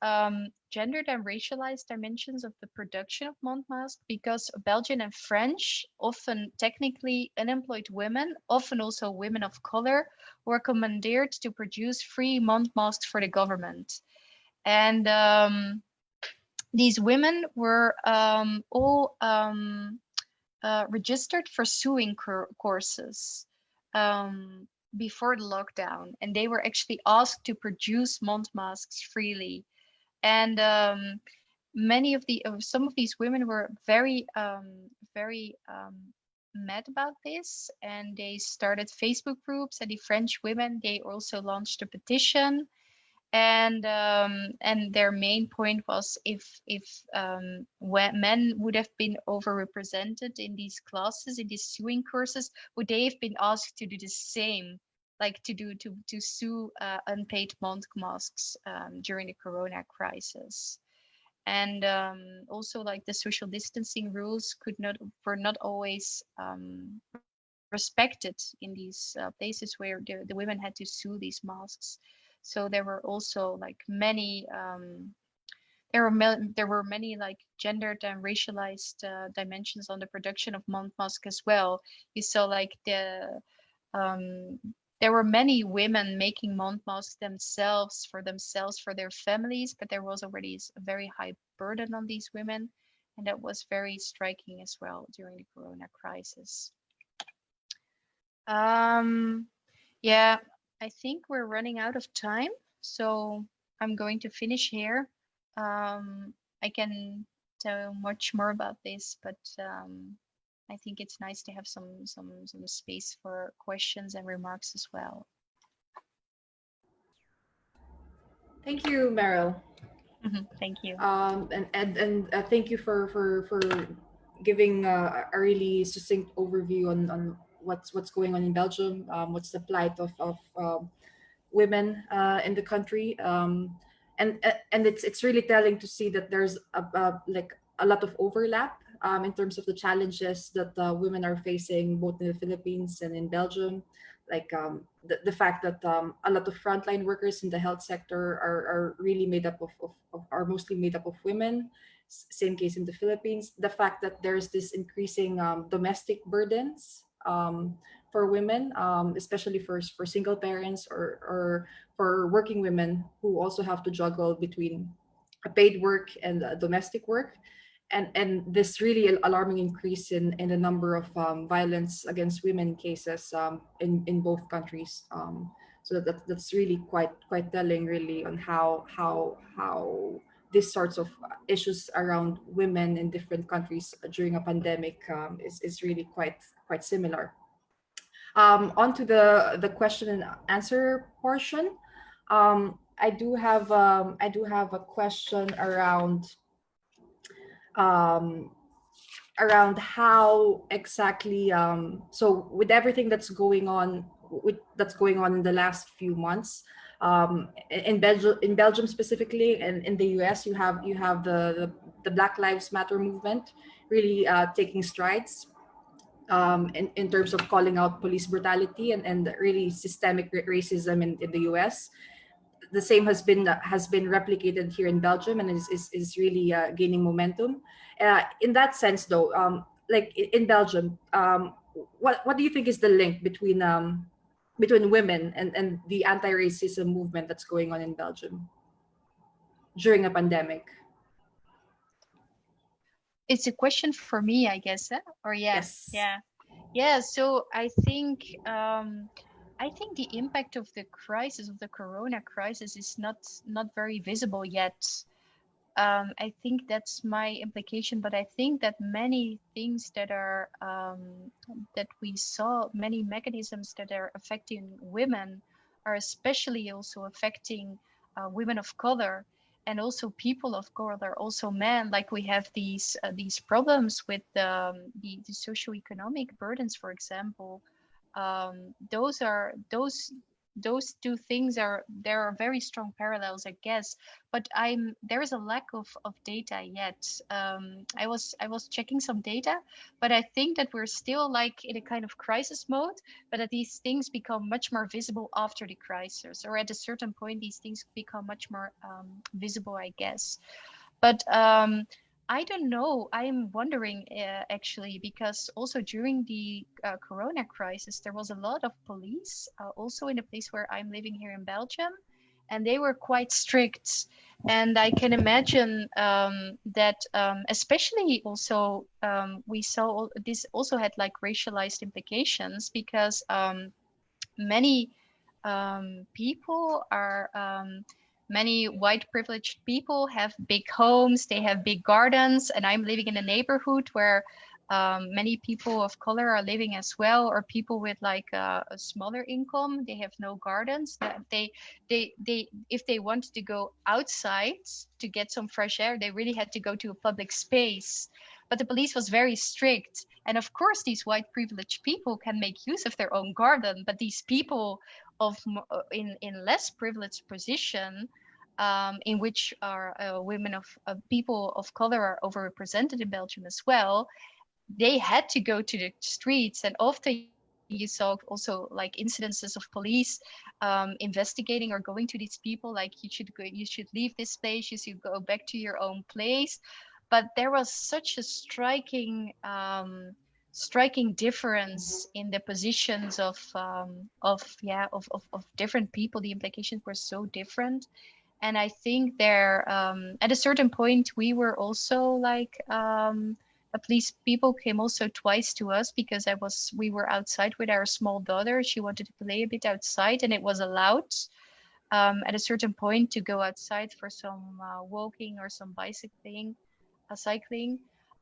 [SPEAKER 3] gendered and racialized dimensions of the production of mouth masks, because Belgian and French, often technically unemployed women, often also women of color, were commandeered to produce free mouth masks for the government. And these women were all registered for sewing courses before the lockdown, and they were actually asked to produce mouth masks freely. And some of these women were very mad about this, and they started Facebook groups. And the French women, they also launched a petition. And their main point was, if when men would have been overrepresented in these classes, in these sewing courses, would they have been asked to do the same, like to sew unpaid mouth masks during the Corona crisis. And also, like, the social distancing rules were not always respected in these places where the women had to sew these masks. So there were also like many there were many like gendered and racialized dimensions on the production of mouth masks as well. You saw like there were many women making mouth masks themselves, for their families, but there was already a very high burden on these women, and that was very striking as well during the Corona crisis. Yeah, I think we're running out of time, so I'm going to finish here. I can tell much more about this, but I think it's nice to have some space for questions and remarks as well.
[SPEAKER 1] Thank you, Merel.
[SPEAKER 3] Thank you.
[SPEAKER 1] And thank you for giving a really succinct overview on what's going on in Belgium, what's the plight of women in the country, and it's really telling to see that there's like a lot of overlap in terms of the challenges that women are facing both in the Philippines and in Belgium. Like the fact that a lot of frontline workers in the health sector are really made up are mostly made up of women. Same case in the Philippines. The fact that there's this increasing domestic burdens for women, especially for single parents or for working women who also have to juggle between a paid work and domestic work. And this really alarming increase in the number of violence against women cases in both countries. So that's really quite telling, really, on how these sorts of issues around women in different countries during a pandemic is really quite similar. On to the question and answer portion. I do have a question around how exactly so with everything that's going on in the last few months, in Belgium specifically, and in the US, you have the Black Lives Matter movement really taking strides in terms of calling out police brutality and really systemic racism in the US. The same has been replicated here in Belgium, and is really gaining momentum. In that sense, though, like in Belgium, what do you think is the link between women and the anti-racism movement that's going on in Belgium during a pandemic?
[SPEAKER 3] It's a question for me, I guess, or
[SPEAKER 1] Yes.
[SPEAKER 3] Yeah. So I think the impact of the crisis, of the Corona crisis, is not very visible yet. I think that's my implication, but I think that many things that are that we saw, many mechanisms that are affecting women, are especially also affecting women of color. and also people of color, also men. Like we have these problems with the socioeconomic burdens, for example. Those two things there are very strong parallels, I guess. But there is a lack of data yet. I was checking some data, but I think that we're still like in a kind of crisis mode, but that these things become much more visible after the crisis, or at a certain point these things become much more visible, I guess. But I don't know. I'm wondering actually, because also during the Corona crisis, there was a lot of police, also in the place where I'm living here in Belgium, and they were quite strict. And I can imagine that, especially also, we saw this also had like racialized implications, because many people are many white privileged people have big homes, they have big gardens, and I'm living in a neighborhood where many people of color are living as well, or people with like a smaller income. They have no gardens. That they if they wanted to go outside to get some fresh air, they really had to go to a public space. But the police was very strict, and of course these white privileged people can make use of their own garden, but these people of in less privileged position, in which are women of people of color are overrepresented in Belgium as well, they had to go to the streets. And often you saw also like incidences of police investigating or going to these people, like you should leave this place, you should go back to your own place. But there was such a striking difference in the positions of different people. The implications were so different. And I think there at a certain point we were also like police people came also twice to us, because we were outside with our small daughter. She wanted to play a bit outside, and it was allowed at a certain point to go outside for some walking or some bicycling, cycling.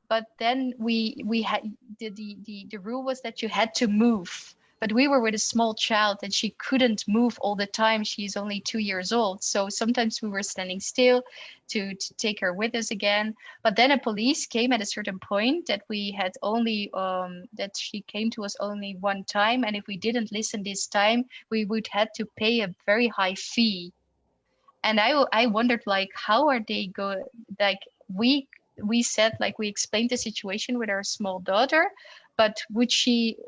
[SPEAKER 3] But then we had the rule was that you had to move. But we were with a small child and she couldn't move all the time. She's only 2 years old. So sometimes we were standing still to take her with us again. But then a police came at a certain point that we had only, that she came to us only one time. And if we didn't listen this time, we would have to pay a very high fee. And I wondered, like, how are they going, like, we said, like, we explained the situation with our small daughter, but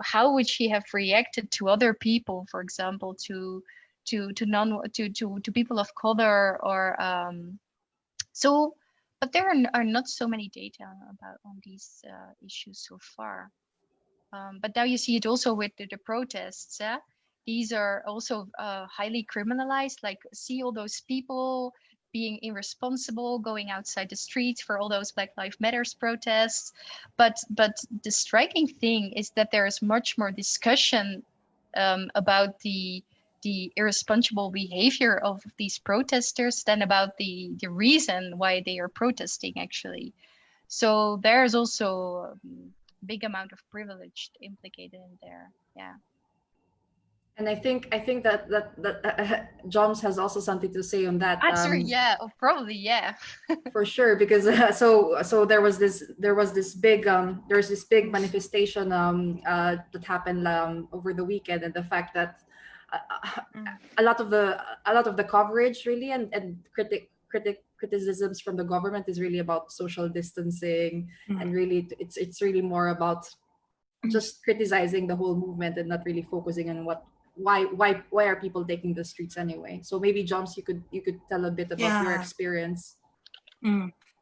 [SPEAKER 3] how would she have reacted to other people, for example, to people of color, or so. But there are not so many data on these issues so far. But now you see it also with the protests. These are also highly criminalized. Like, see all those people being irresponsible, going outside the streets for all those Black Lives Matters protests. But the striking thing is that there is much more discussion about the irresponsible behavior of these protesters than about the reason why they are protesting, actually. So there's also big amount of privilege implicated in there. Yeah.
[SPEAKER 1] And I think that Joms has also something to say on that.
[SPEAKER 3] Sorry, yeah, probably, yeah.
[SPEAKER 1] For sure, because so there was this big manifestation that happened over the weekend, and the fact that a lot of the coverage really and criticisms from the government is really about social distancing, and really it's really more about just criticizing the whole movement and not really focusing on why are people taking the streets anyway. So maybe Joms, you could tell a bit about your experience.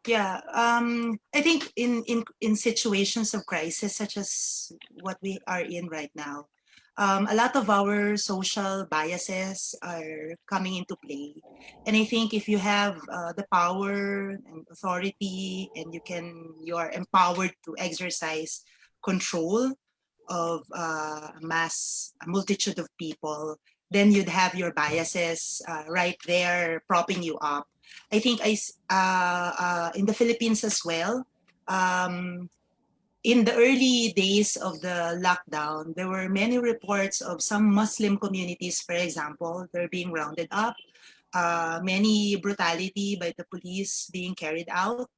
[SPEAKER 2] Yeah, I think in situations of crisis such as what we are in right now, a lot of our social biases are coming into play. And I think if you have the power and authority, and you are empowered to exercise control of a multitude of people, then you'd have your biases right there propping you up. I think in the Philippines as well, in the early days of the lockdown, there were many reports of some Muslim communities, for example, they're being rounded up many brutality by the police being carried out.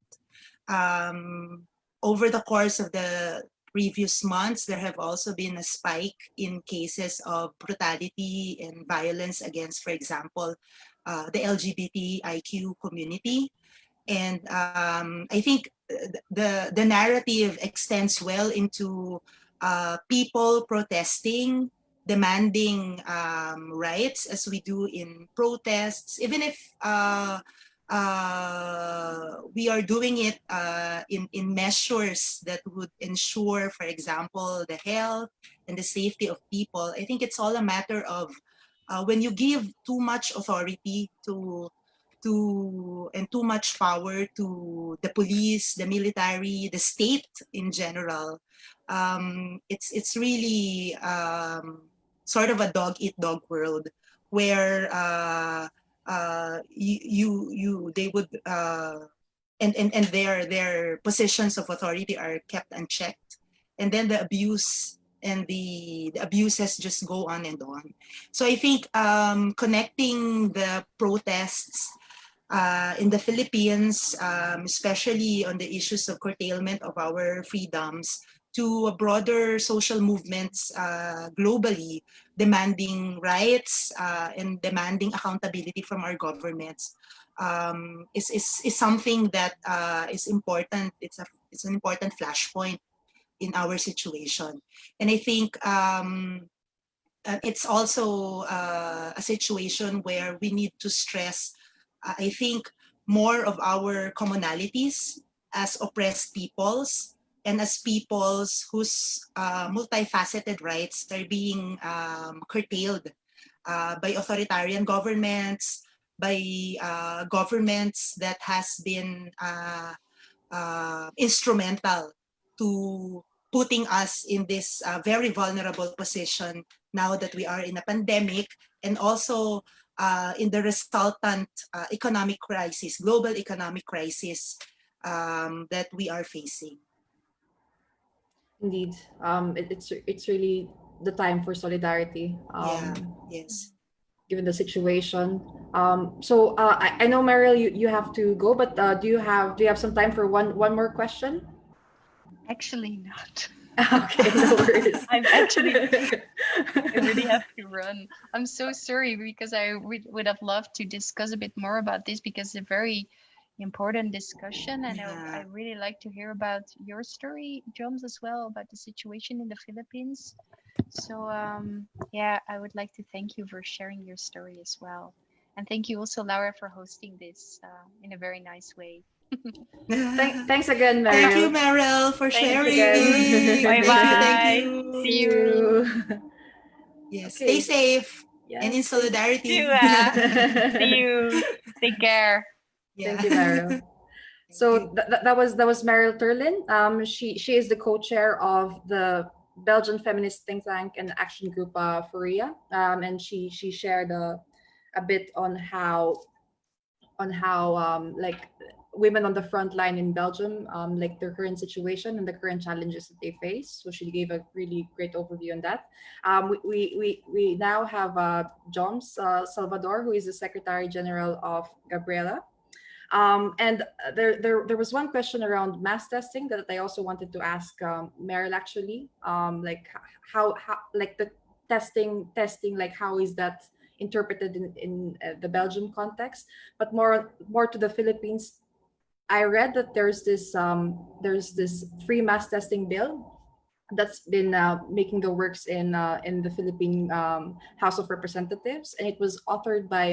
[SPEAKER 2] Over the course of the previous months, there have also been a spike in cases of brutality and violence against, for example, the LGBTIQ community. And I think the narrative extends well into people protesting, demanding rights, as we do in protests, even if we are doing it in measures that would ensure, for example, the health and the safety of people. I think it's all a matter of when you give too much authority and too much power to the police, the military, the state in general. It's really sort of a dog-eat-dog world where they would and their positions of authority are kept unchecked, and then the abuse and the abuses just go on and on. So I think connecting the protests in the Philippines, especially on the issues of curtailment of our freedoms, to broader social movements globally, demanding rights and demanding accountability from our governments, is something that is important. It's an important flashpoint in our situation. And I think it's also a situation where we need to stress, I think, more of our commonalities as oppressed peoples and as peoples whose multifaceted rights are being curtailed by authoritarian governments, by governments that has been instrumental to putting us in this very vulnerable position now that we are in a pandemic, and also in the resultant economic crisis, global economic crisis that we are facing.
[SPEAKER 1] Indeed, it's really the time for solidarity.
[SPEAKER 2] Yes.
[SPEAKER 1] Given the situation. I know, Merel, you have to go, but do you have some time for one more question?
[SPEAKER 3] Actually not.
[SPEAKER 1] Okay, no worries.
[SPEAKER 3] I really have to run. I'm so sorry, because I would have loved to discuss a bit more about this, because it's a very important discussion, and I really like to hear about your story, Joms, as well, about the situation in the Philippines. So yeah, I would like to thank you for sharing your story as well. And thank you also, Laura, for hosting this in a very nice way.
[SPEAKER 1] Thanks again, Merel.
[SPEAKER 2] Thank you, Merel, for sharing.
[SPEAKER 3] Bye-bye.
[SPEAKER 2] Thank you.
[SPEAKER 3] See you.
[SPEAKER 2] Yes,
[SPEAKER 1] Okay.
[SPEAKER 2] stay safe and in solidarity.
[SPEAKER 3] See you. Take care.
[SPEAKER 1] Thank you, Merel. So that was Merel Terlien. She is the co-chair of the Belgian feminist think tank and action group Furia, and she shared a bit on how like women on the front line in Belgium, like their current situation and the current challenges that they face. So she gave a really great overview on that. We now have Joms Salvador, who is the Secretary General of GABRIELA. And there was one question around mass testing that I also wanted to ask Merel, actually, like how like the testing, like how is that interpreted in the Belgium context, but more to the Philippines. I read that there's this free mass testing bill that's been making the works in the Philippine House of Representatives, and it was authored by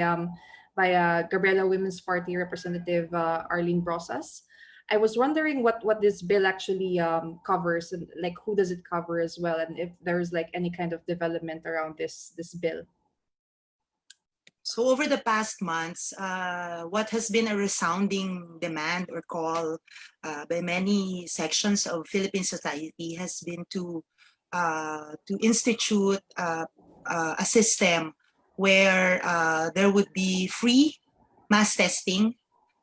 [SPEAKER 1] GABRIELA Women's Party Representative Arlene Brosas. I was wondering what this bill actually covers, and like who does it cover as well, and if there's like any kind of development around this bill.
[SPEAKER 2] So over the past months, what has been a resounding demand or call by many sections of Philippine society has been to institute a system where there would be free mass testing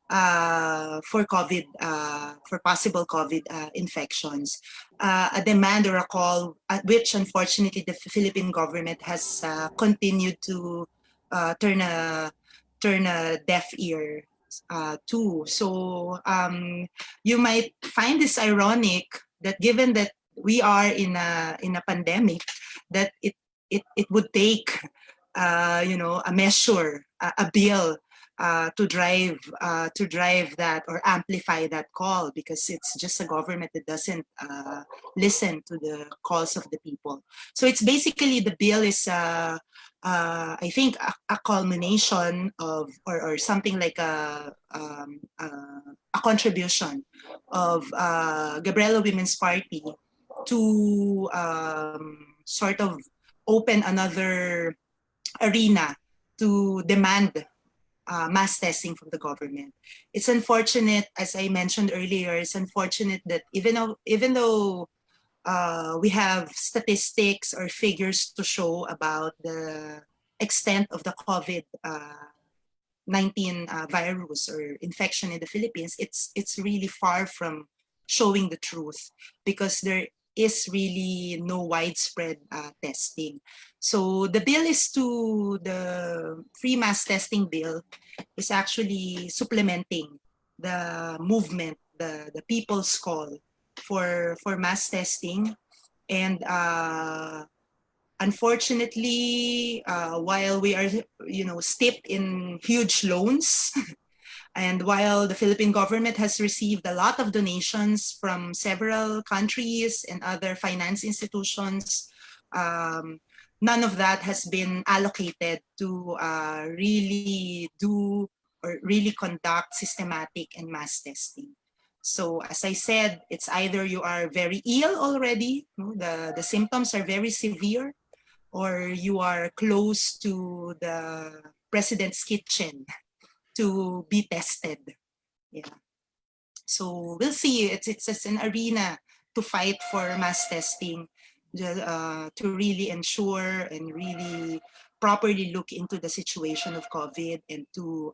[SPEAKER 2] for COVID, for possible COVID infections. A demand or a call, which unfortunately the Philippine government has continued to turn a turn a deaf ear to. So you might find this ironic that given that we are in a pandemic, that it would take a measure, a bill to drive that or amplify that call, because it's just a government that doesn't listen to the calls of the people. So it's basically, the bill is I think a culmination of, or something like a contribution of GABRIELA Women's Party to sort of open another arena to demand mass testing from the government. It's unfortunate, as I mentioned earlier, it's unfortunate that even though we have statistics or figures to show about the extent of the COVID-19 virus or infection in the Philippines, it's really far from showing the truth, because there is really no widespread testing. So the free mass testing bill is actually supplementing the movement, the people's call for mass testing. And unfortunately, while we are steeped in huge loans, and while the Philippine government has received a lot of donations from several countries and other finance institutions, none of that has been allocated to really do or really conduct systematic and mass testing. So as I said, it's either you are very ill already, the symptoms are very severe, or you are close to the president's kitchen to be tested. Yeah. So we'll see. It's an arena to fight for mass testing, to really ensure and really properly look into the situation of COVID, and to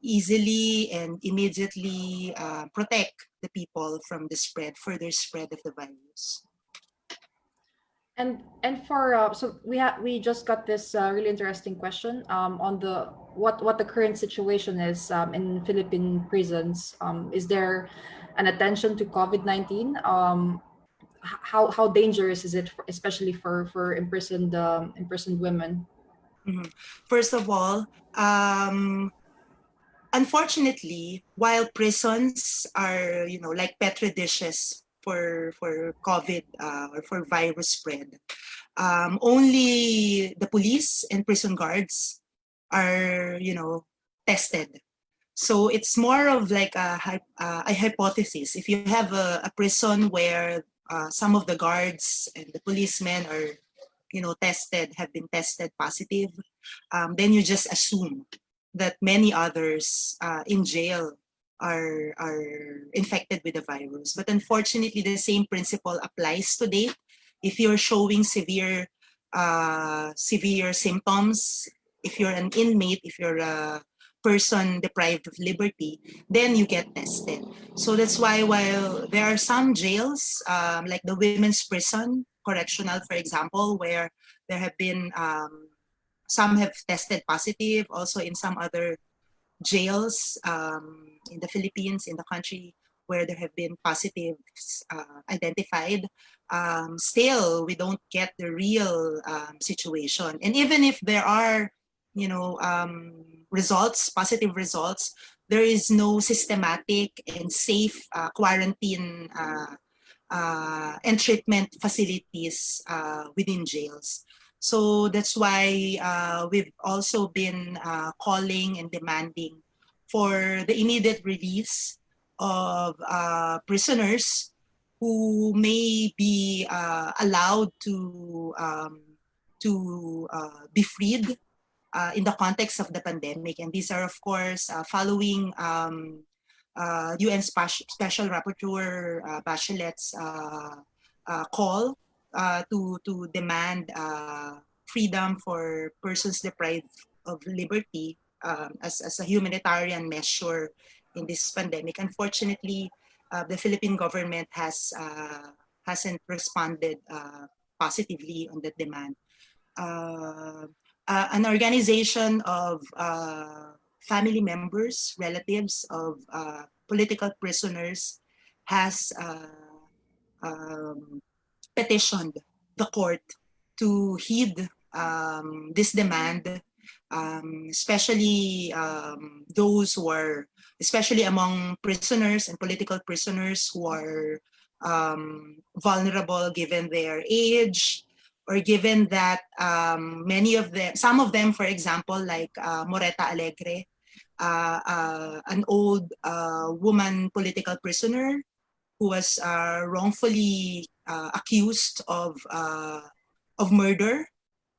[SPEAKER 2] easily and immediately protect the people from the further spread of the virus.
[SPEAKER 1] And for so we just got this really interesting question on the what the current situation is in Philippine prisons. Is there an attention to COVID-19? How dangerous is it, especially for imprisoned women?
[SPEAKER 2] Mm-hmm. First of all, unfortunately, while prisons are like petri dishes for COVID or for virus spread, only the police and prison guards are tested. So it's more of like a hypothesis. If you have a prison where some of the guards and the policemen are have been tested positive, then you just assume that many others in jail are infected with the virus. But unfortunately, the same principle applies to date. If you're showing severe symptoms, if you're an inmate, if you're a person deprived of liberty, then you get tested. So that's why, while there are some jails, like the women's prison, correctional, for example, where there have been some have tested positive, also in some other jails in the Philippines, in the country, where there have been positives identified, still we don't get the real situation. And even if there are results, positive results, there is no systematic and safe quarantine and treatment facilities within jails. So that's why we've also been calling and demanding for the immediate release of prisoners who may be allowed to be freed in the context of the pandemic. And these are, of course, following UN Special Rapporteur Bachelet's call to demand freedom for persons deprived of liberty as a humanitarian measure in this pandemic. Unfortunately, the Philippine government hasn't responded positively on that demand. an organization of family members, relatives of political prisoners has petitioned the court to heed this demand, especially those who are, especially among prisoners and political prisoners who are vulnerable given their age, or given that many of them, some of them, for example, like Moreta Alegre, an old woman political prisoner who was wrongfully accused of murder,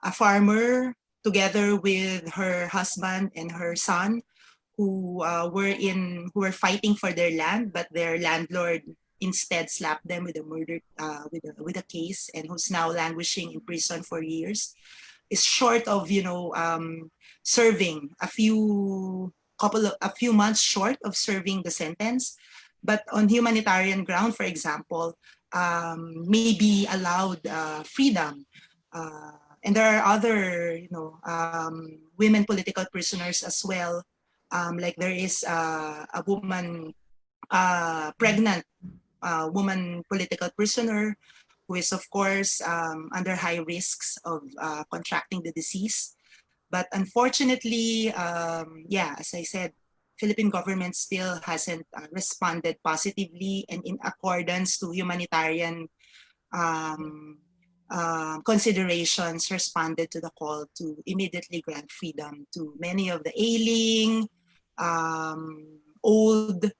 [SPEAKER 2] a farmer, together with her husband and her son, who were fighting for their land, but their landlord instead slapped them with a murder with a case, and who's now languishing in prison for years, is short of serving a few months short of serving the sentence, but on humanitarian ground, for example, may be allowed freedom. And there are other, women political prisoners as well. Like there is a woman, pregnant woman political prisoner who is, of course, under high risks of contracting the disease. But unfortunately, as I said, Philippine government still hasn't responded positively and in accordance to humanitarian considerations, responded to the call to immediately grant freedom to many of the ailing, old,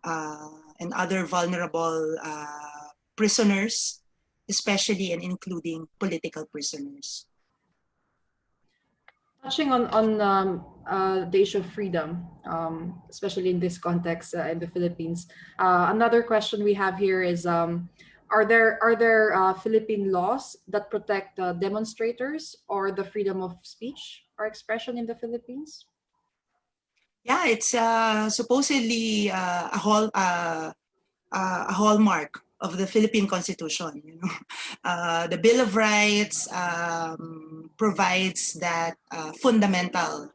[SPEAKER 2] and other vulnerable prisoners, especially and including political prisoners.
[SPEAKER 1] Touching on the issue of freedom, especially in this context in the Philippines, another question we have here is: are there Philippine laws that protect demonstrators or the freedom of speech or expression in the Philippines?
[SPEAKER 2] Yeah, it's supposedly a hallmark of the Philippine Constitution. The Bill of Rights provides that fundamental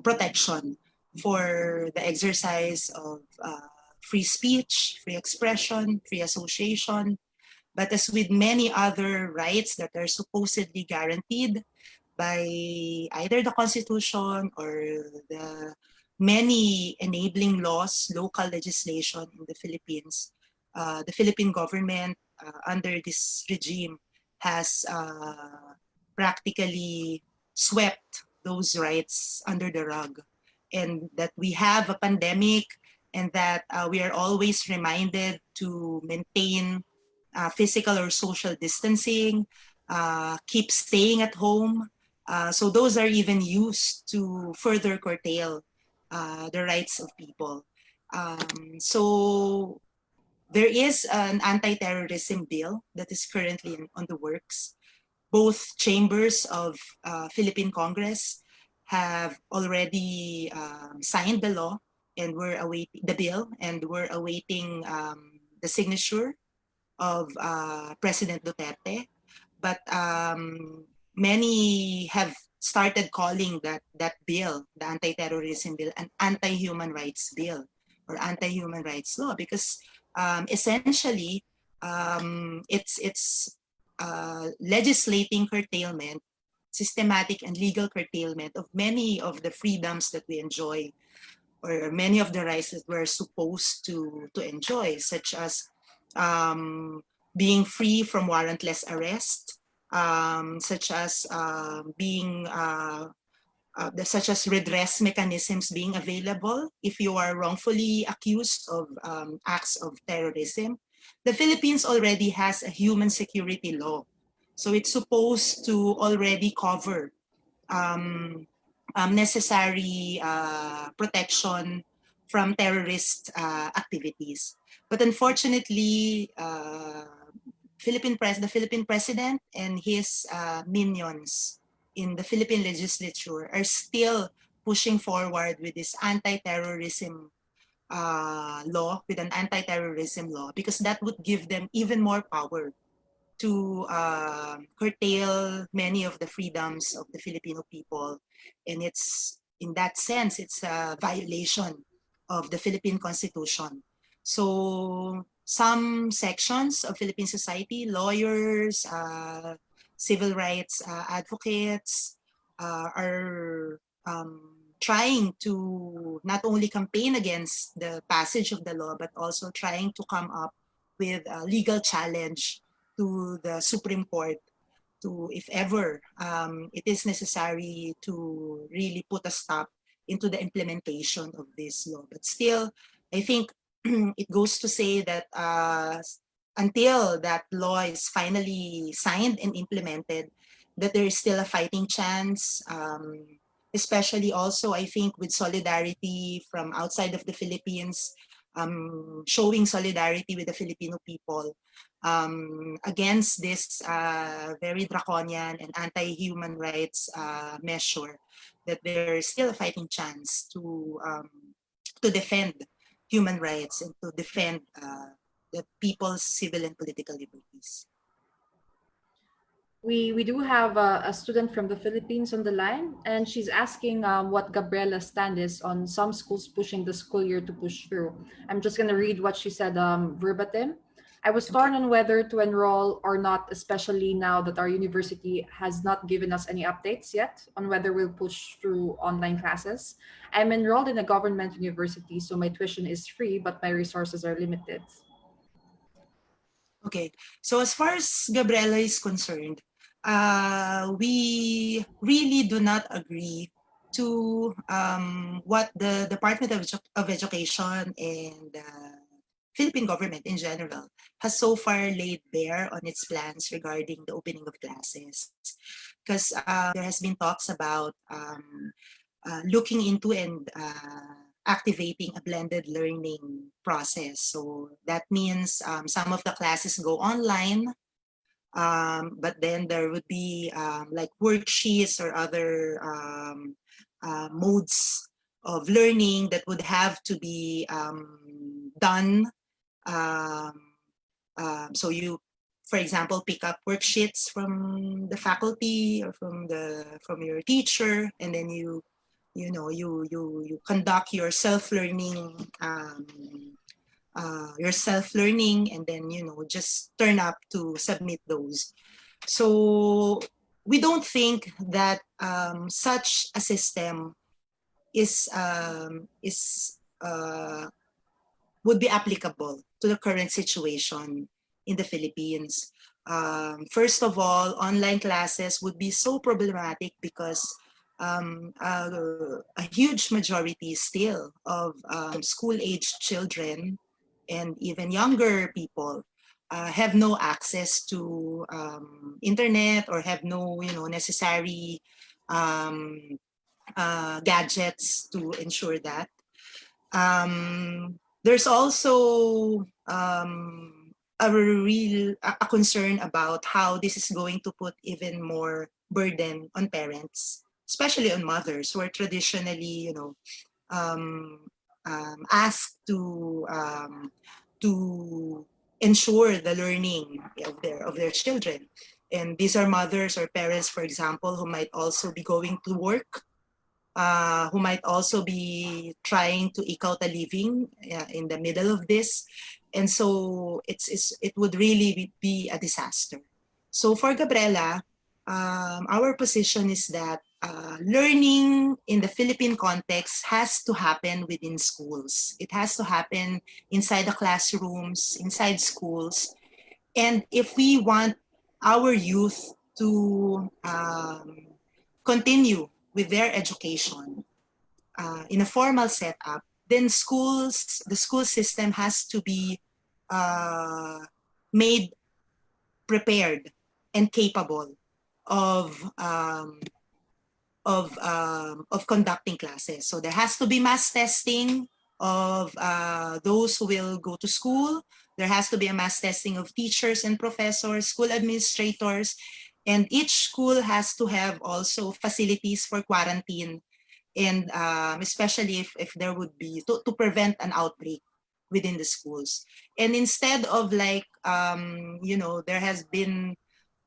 [SPEAKER 2] protection for the exercise of free speech, free expression, free association. But as with many other rights that are supposedly guaranteed by either the Constitution or the many enabling laws, local legislation in the Philippines, the Philippine government under this regime has practically swept those rights under the rug. And that we have a pandemic, and that we are always reminded to maintain physical or social distancing, keep staying at home. So those are even used to further curtail the rights of people. So there is an anti-terrorism bill that is currently on the works. Both chambers of Philippine Congress have already signed the law, and we're awaiting the bill, and we're awaiting the signature of President Duterte. But many have started calling that bill, the anti-terrorism bill, an anti-human rights bill or anti-human rights law, because essentially it's legislating curtailment, systematic and legal curtailment of many of the freedoms that we enjoy, or many of the rights that we're supposed to enjoy, such as being free from warrantless arrest, such as such as redress mechanisms being available if you are wrongfully accused of acts of terrorism. The Philippines already has a human security law, so it's supposed to already cover necessary protection from terrorist activities. But unfortunately, the Philippine president and his minions in the Philippine legislature are still pushing forward with this anti-terrorism law, with an anti-terrorism law, because that would give them even more power to curtail many of the freedoms of the Filipino people. And it's, in that sense, it's a violation of the Philippine Constitution. So some sections of Philippine society, lawyers, civil rights advocates, are trying to not only campaign against the passage of the law, but also trying to come up with a legal challenge to the Supreme Court to, if ever it is necessary, to really put a stop into the implementation of this law. But still, I think it goes to say that until that law is finally signed and implemented, that there is still a fighting chance, especially also, I think, with solidarity from outside of the Philippines, showing solidarity with the Filipino people against this very draconian and anti-human rights measure, that there is still a fighting chance to defend human rights and to defend the people's civil and political liberties.
[SPEAKER 1] We do have a student from the Philippines on the line, and she's asking what Gabriela's stand is on some schools pushing the school year to push through. I'm just going to read what she said verbatim. I was torn on whether to enroll or not, especially now that our university has not given us any updates yet on whether we'll push through online classes. I'm enrolled in a government university, so my tuition is free, but my resources are limited.
[SPEAKER 2] Okay, so as far as Gabriela is concerned, we really do not agree to what the Department of Education and Philippine government in general has so far laid bare on its plans regarding the opening of classes. Because there has been talks about looking into and activating a blended learning process. So that means some of the classes go online, but then there would be like worksheets or other modes of learning that would have to be done. So you, for example, pick up worksheets from the faculty or from your teacher, and then you conduct your self-learning, and then just turn up to submit those. So we don't think that such a system would be applicable to the current situation in the Philippines. First of all, online classes would be so problematic because a huge majority still of school-aged children and even younger people have no access to internet or have no necessary gadgets to ensure that. There's also a concern about how this is going to put even more burden on parents, especially on mothers who are traditionally, asked to ensure the learning of their children. And these are mothers or parents, for example, who might also be going to work, who might also be trying to eke out a living in the middle of this. And so it would really be a disaster. So for Gabriela, our position is that learning in the Philippine context has to happen within schools. It has to happen inside the classrooms, inside schools. And if we want our youth to continue with their education in a formal setup, then the school system has to be made prepared and capable of conducting classes. So there has to be mass testing of those who will go to school. There has to be a mass testing of teachers and professors, school administrators, and each school has to have also facilities for quarantine, and especially if there would be, to prevent an outbreak. within the schools. And instead of like, there has been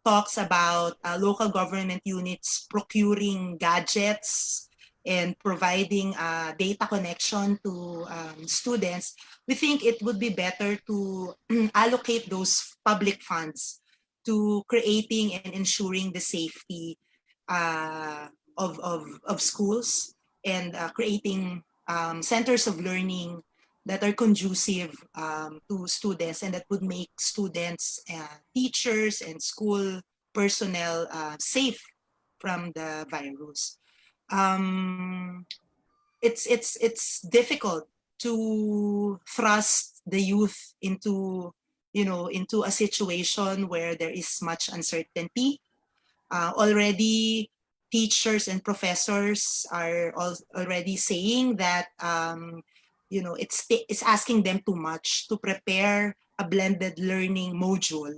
[SPEAKER 2] talks about local government units procuring gadgets and providing data connection to students, we think it would be better to allocate those public funds to creating and ensuring the safety of schools and creating centers of learning that are conducive to students and that would make students, teachers, and school personnel safe from the virus. It's difficult to thrust the youth into a situation where there is much uncertainty. Already teachers and professors are already saying that it's asking them too much to prepare a blended learning module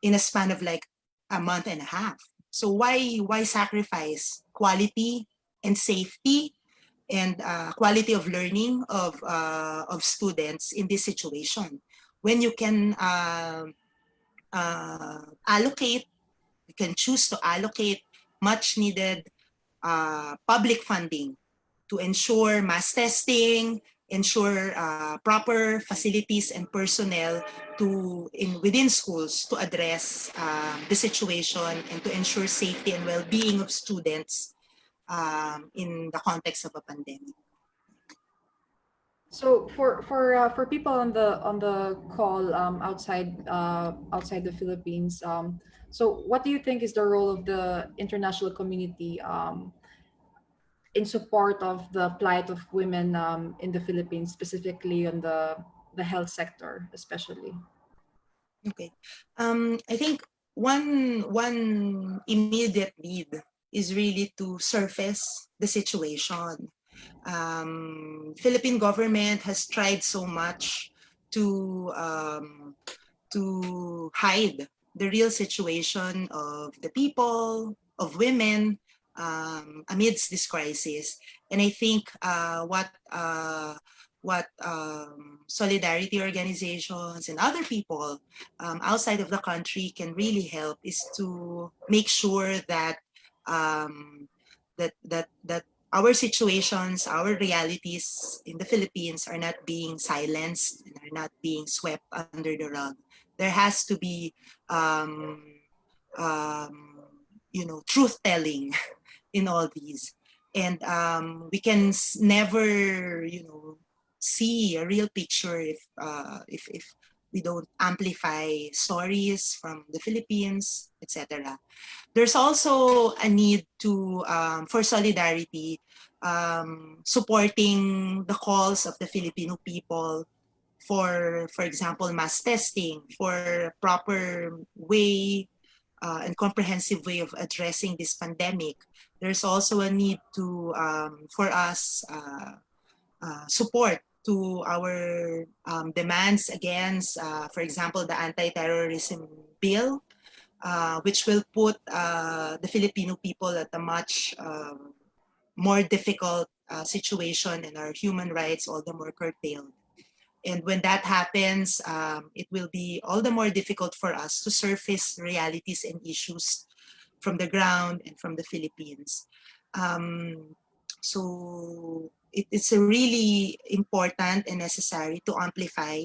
[SPEAKER 2] in a span of like a month and a half. So why sacrifice quality and safety and quality of learning of students in this situation when you can allocate, you can choose to allocate much needed public funding to ensure mass testing, ensure proper facilities and personnel within schools to address the situation and to ensure safety and well-being of students in the context of a pandemic.
[SPEAKER 1] So for people on the call outside the Philippines, so what do you think is the role of the international community in support of the plight of women in the Philippines, specifically on the health sector, especially?
[SPEAKER 2] Okay, I think one immediate need is really to surface the situation. Philippine government has tried so much to hide the real situation of the people, of women, amidst this crisis. And I think what solidarity organizations and other people outside of the country can really help is to make sure that that our situations, our realities in the Philippines are not being silenced and are not being swept under the rug. There has to be, truth telling in all these. And we can never, see a real picture if we don't amplify stories from the Philippines, etc. There's also a need for solidarity, supporting the calls of the Filipino people for example, mass testing, for proper way and comprehensive way of addressing this pandemic. There's also a need for us support to our demands against, for example, the Anti-Terrorism Bill, which will put the Filipino people at a much more difficult situation and our human rights all the more curtailed. And when that happens, it will be all the more difficult for us to surface realities and issues from the ground and from the Philippines. So it's a really important and necessary to amplify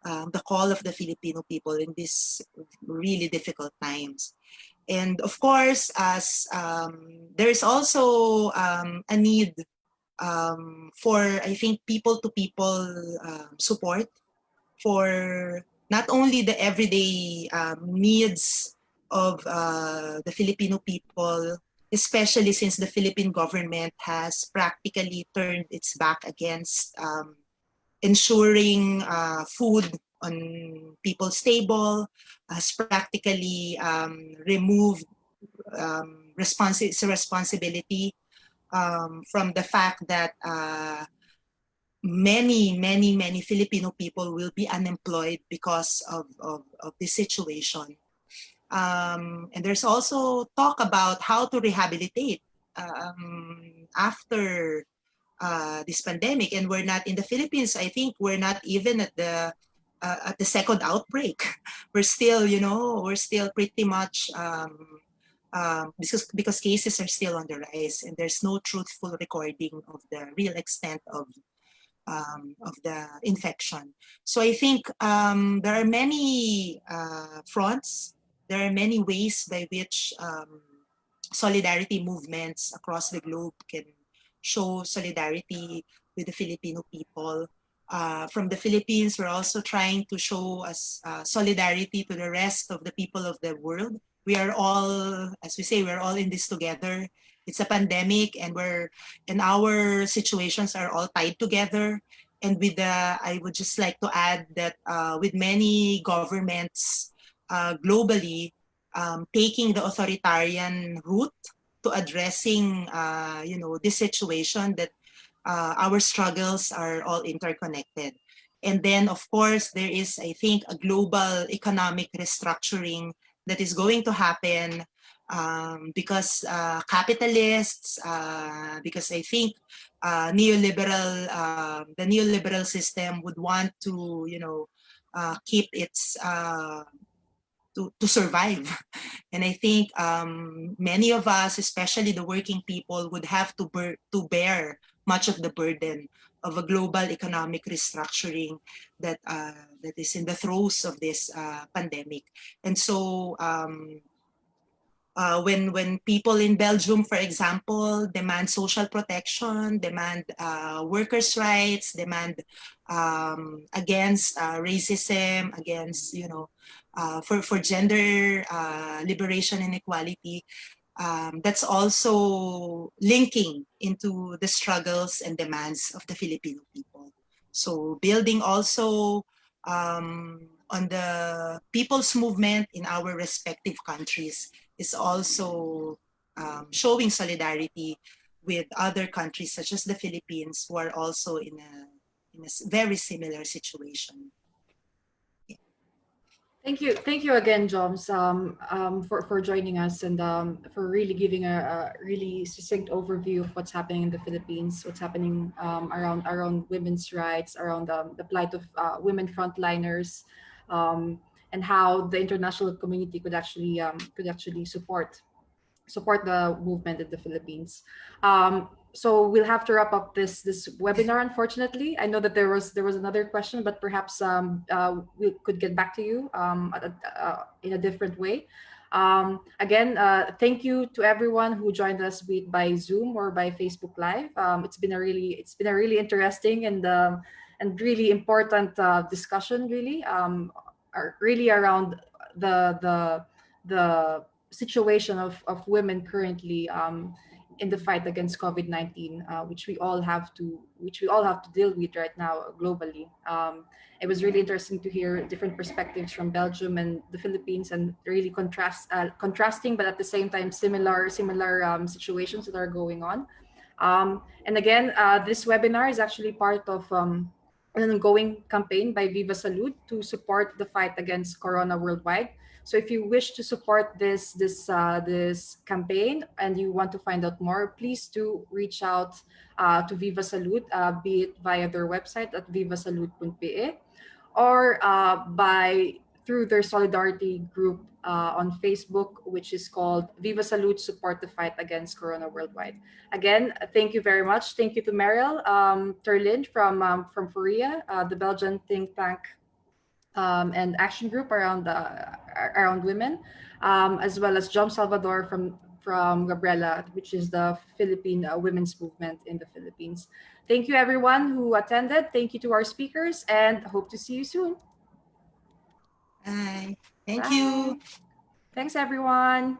[SPEAKER 2] the call of the Filipino people in these really difficult times. And of course, as there is also a need for, I think, people-to-people support for not only the everyday needs of the Filipino people, especially since the Philippine government has practically turned its back against ensuring food on people's table, has practically removed responsibility from the fact that many Filipino people will be unemployed because of this situation. And there's also talk about how to rehabilitate after this pandemic. And we're not in the Philippines. I think we're not even at the second outbreak. We're still, you know, we're still pretty much because cases are still on the rise, and there's no truthful recording of the real extent of the infection. So I think there are many fronts. There are many ways by which solidarity movements across the globe can show solidarity with the Filipino people. From the Philippines, we're also trying to show us solidarity to the rest of the people of the world. We are all, as we say, we're all in this together. It's a pandemic, and our situations are all tied together. And with I would just like to add that with many governments globally taking the authoritarian route to addressing, you know, this situation, that our struggles are all interconnected. And then, of course, there is, I think, a global economic restructuring that is going to happen because capitalists, because I think the neoliberal system would want to, you know, keep its to survive. And I think many of us, especially the working people, would have to bear much of the burden of a global economic restructuring that that is in the throes of this pandemic. And so when people in Belgium, for example, demand social protection, demand workers' rights, demand against racism, against, you know, for gender liberation and equality, that's also linking into the struggles and demands of the Filipino people. So building also on the people's movement in our respective countries is also showing solidarity with other countries such as the Philippines, who are also in a very similar situation.
[SPEAKER 1] Thank you again, Joms, for joining us and for really giving a really succinct overview of what's happening in the Philippines, what's happening around women's rights, around the plight of women frontliners, and how the international community could actually support the movement in the Philippines. So we'll have to wrap up this webinar. Unfortunately, I know that there was another question, but perhaps we could get back to you in a different way. Again, thank you to everyone who joined us by Zoom or by Facebook Live. It's been a really interesting and really important discussion. Really around the situation of women currently in the fight against COVID-19, which we all have to deal with right now globally. It was really interesting to hear different perspectives from Belgium and the Philippines, and really contrasting, but at the same time similar situations that are going on. And again, this webinar is actually part of an ongoing campaign by Viva Salud to support the fight against Corona worldwide. So if you wish to support this campaign and you want to find out more, please do reach out to Viva Salud, be it via their website at vivasalud.pe or through their solidarity group on Facebook, which is called Viva Salud Support the Fight Against Corona Worldwide. Again, thank you very much. Thank you to Merel Terlien from Furia, the Belgian think tank and action group around women, as well as Joms Salvador from GABRIELA, which is the Philippine women's movement in the Philippines. Thank you everyone who attended. Thank you to our speakers, and hope to see you soon.
[SPEAKER 2] Bye. Thank
[SPEAKER 1] Bye.
[SPEAKER 2] you.
[SPEAKER 1] Thanks everyone.